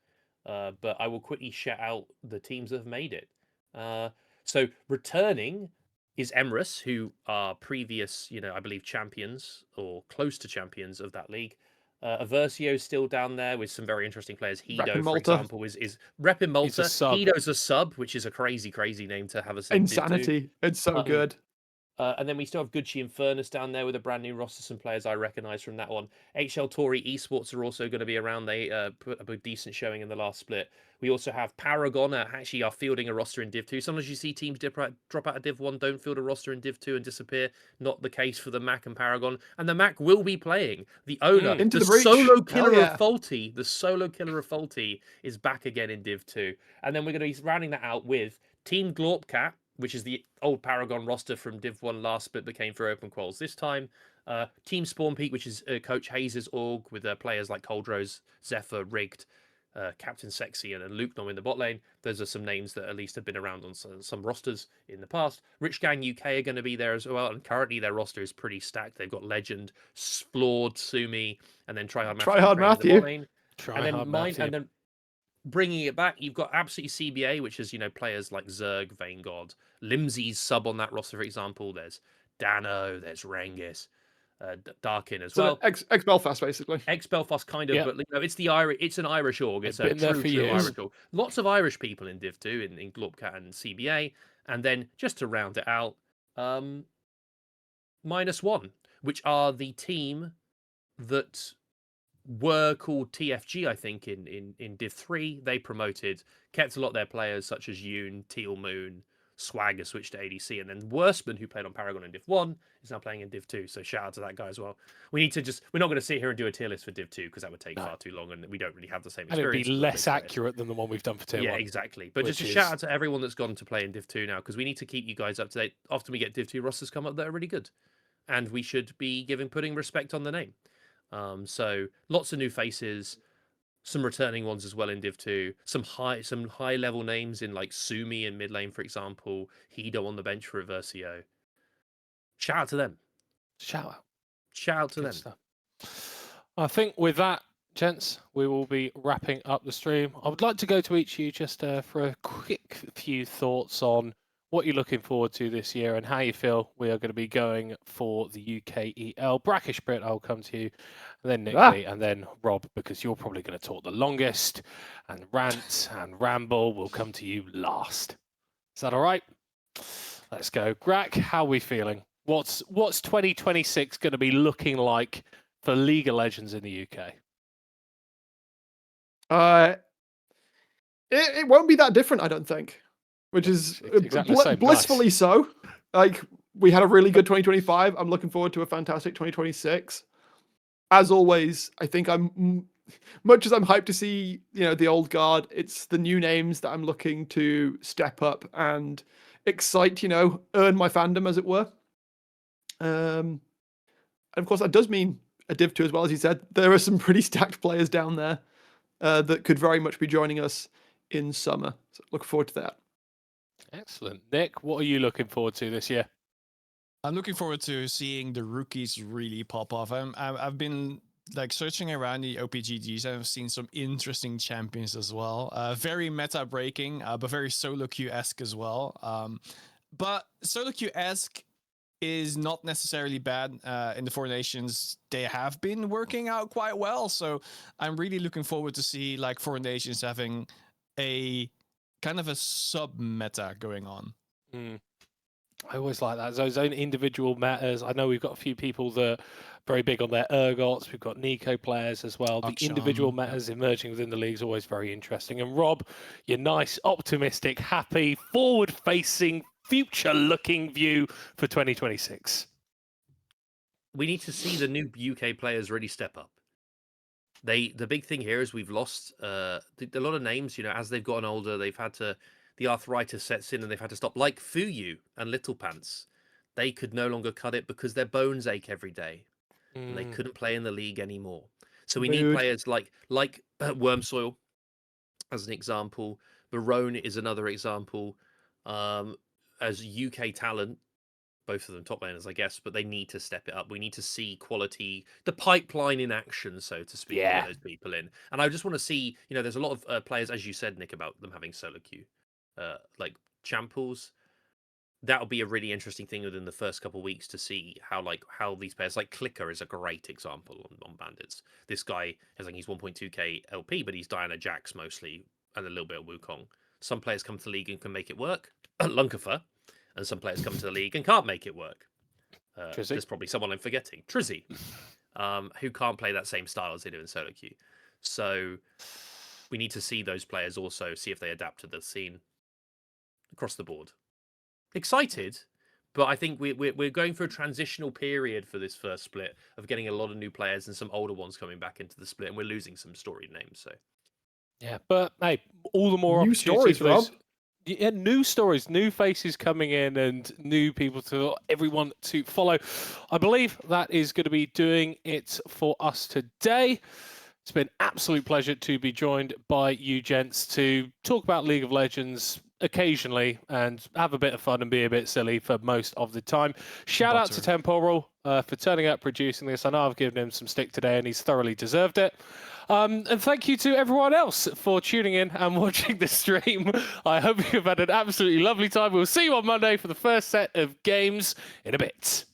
But I will quickly shout out the teams that have made it. So returning is Emrys, who are previous, I believe, champions or close to champions of that league. Aversio is still down there with some very interesting players. Hedo, for example, is rep in Malta. Hedo's a sub, which is a crazy name to have a Insanity. It's so good. And then we still have Gucci and Furness down there with a brand new roster, some players I recognise from that one. HL Tory Esports are also going to be around. They put up a decent showing in the last split. We also have Paragon actually are fielding a roster in Div 2. Sometimes you see teams drop out of Div 1, don't field a roster in Div 2 and disappear. Not the case for the Mac and Paragon. And the Mac will be playing. The owner, the solo killer of Faulty, is back again in Div 2. And then we're going to be rounding that out with Team Glorpcat, which is the old Paragon roster from Div 1 last split that came for Open Quals this time. Team Spawn Peak, which is Coach Hayes' org with players like Coldrose, Zephyr, Rigged, Captain Sexy, and Luke Nom in the bot lane. Those are some names that at least have been around on some rosters in the past. Rich Gang UK are going to be there as well, and currently their roster is pretty stacked. They've got Legend, Flawed, Sumi, and then Tryhard Matthew. And then bringing it back, you've got absolutely CBA, which is, players like Zerg, Vanguard, Limsey's sub on that roster, for example. There's Dano, there's Rengis. Darkin as So well. ex-Belfast, basically. Ex-Belfast, kind of, Yep. but it's the Irish. It's an Irish org. It's They've a been there true for years. Irish org. Lots of Irish people in Div 2 in Globcat and CBA, and then just to round it out, -1, which are the team that were called TFG, I think, in Div 3. They promoted, kept a lot of their players, such as Yoon, Teal Moon, Swagger switched to ADC, and then Worstman, who played on Paragon in Div 1, is now playing in Div 2. So shout out to that guy as well. We need to we're not going to sit here and do a tier list for Div 2 because that would take far too long, and we don't really have the same And it'd experience. be less accurate than the one we've done for tier 1. Yeah, exactly. But just a shout out to everyone that's gone to play in Div 2 now, because we need to keep you guys up to date. Often we get Div 2 rosters come up that are really good, and we should be putting respect on the name. So lots of new faces, some returning ones as well in Div 2, some high level names in like Sumi in mid lane, for example, Hido on the bench for Reversio. Shout out to them. Shout out to Good them. Stuff. I think with that, gents, we will be wrapping up the stream. I would like to go to each of you just for a quick few thoughts on what you're looking forward to this year and how you feel we are going to be going for the UKEL. BrackishBrit, I'll come to you, and then NickV, and then Rob, because you're probably going to talk the longest, and rant and ramble will come to you last. Is that all right? Let's go. Grack, how are we feeling? What's 2026 going to be looking like for League of Legends in the UK? It won't be that different, I don't think. Which is exactly blissfully nice. so. Like, we had a really good 2025. I'm looking forward to a fantastic 2026. As always, I think much as I'm hyped to see, the old guard, it's the new names that I'm looking to step up and excite, earn my fandom, as it were. And of course, that does mean a Div 2 as well, as you said. There are some pretty stacked players down there that could very much be joining us in summer. So look forward to that. Excellent. Nick, what are you looking forward to this year? I'm looking forward to seeing the rookies really pop off. I've been searching around the OPGGs, and I've seen some interesting champions as well. Very meta breaking, but very solo queue-esque as well. But solo queue-esque is not necessarily bad in the Four Nations. They have been working out quite well, so I'm really looking forward to see Four Nations having a kind of a sub-meta going on. I always like that. Those own individual metas. I know we've got a few people that are very big on their Urgots. We've got Nico players as well. The individual metas emerging within the league is always very interesting. And Rob, your nice, optimistic, happy, forward-facing, future-looking view for 2026. We need to see the new UK players really step up. The big thing here is we've lost a lot of names. As they've gotten older, they've had to. The arthritis sets in, and they've had to stop. Like Fuyu and Little Pants, they could no longer cut it because their bones ache every day, and they couldn't play in the league anymore. So we need players like Wormsoil, as an example. Barone is another example. As UK talent. Both of them top laners, I guess, but they need to step it up. We need to see quality, the pipeline in action, so to speak, to get those people in. And I just want to see, there's a lot of players, as you said, Nick, about them having solo queue, like Champles. That'll be a really interesting thing within the first couple of weeks to see how these players, like Clicker is a great example on Bandits. This guy he's 1.2k LP, but he's Diana Jax mostly, and a little bit of Wukong. Some players come to the league and can make it work. Lunkafer. And some players come to the league and can't make it work. There's probably someone I'm forgetting. Trizzy, who can't play that same style as they do in solo queue. So we need to see those players also, see if they adapt to the scene across the board. Excited, but I think we're going through a transitional period for this first split of getting a lot of new players and some older ones coming back into the split, and we're losing some storied names. So yeah, but hey, all the more new stories, Rob. Yeah, new stories, new faces coming in, and new people to everyone to follow. I believe that is going to be doing it for us today. It's been an absolute pleasure to be joined by you gents to talk about League of Legends occasionally and have a bit of fun and be a bit silly for most of the time. Shout out to Temporal for turning up, producing this. I know I've given him some stick today, and he's thoroughly deserved it. And thank you to everyone else for tuning in and watching the stream. I hope you've had an absolutely lovely time. We'll see you on Monday for the first set of games in a bit.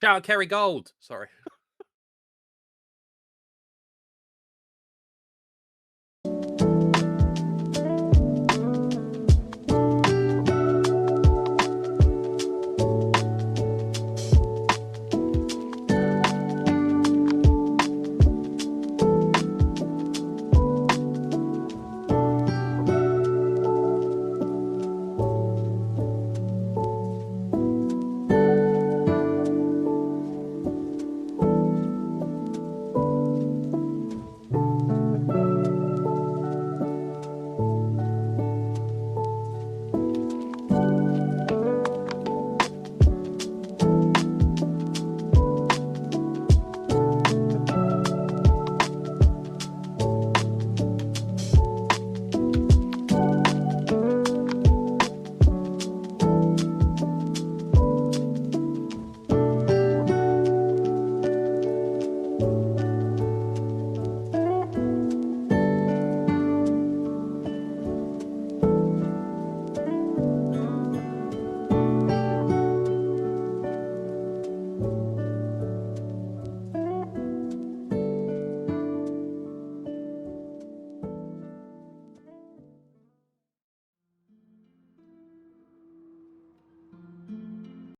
Shout out Kerry Gold. Sorry.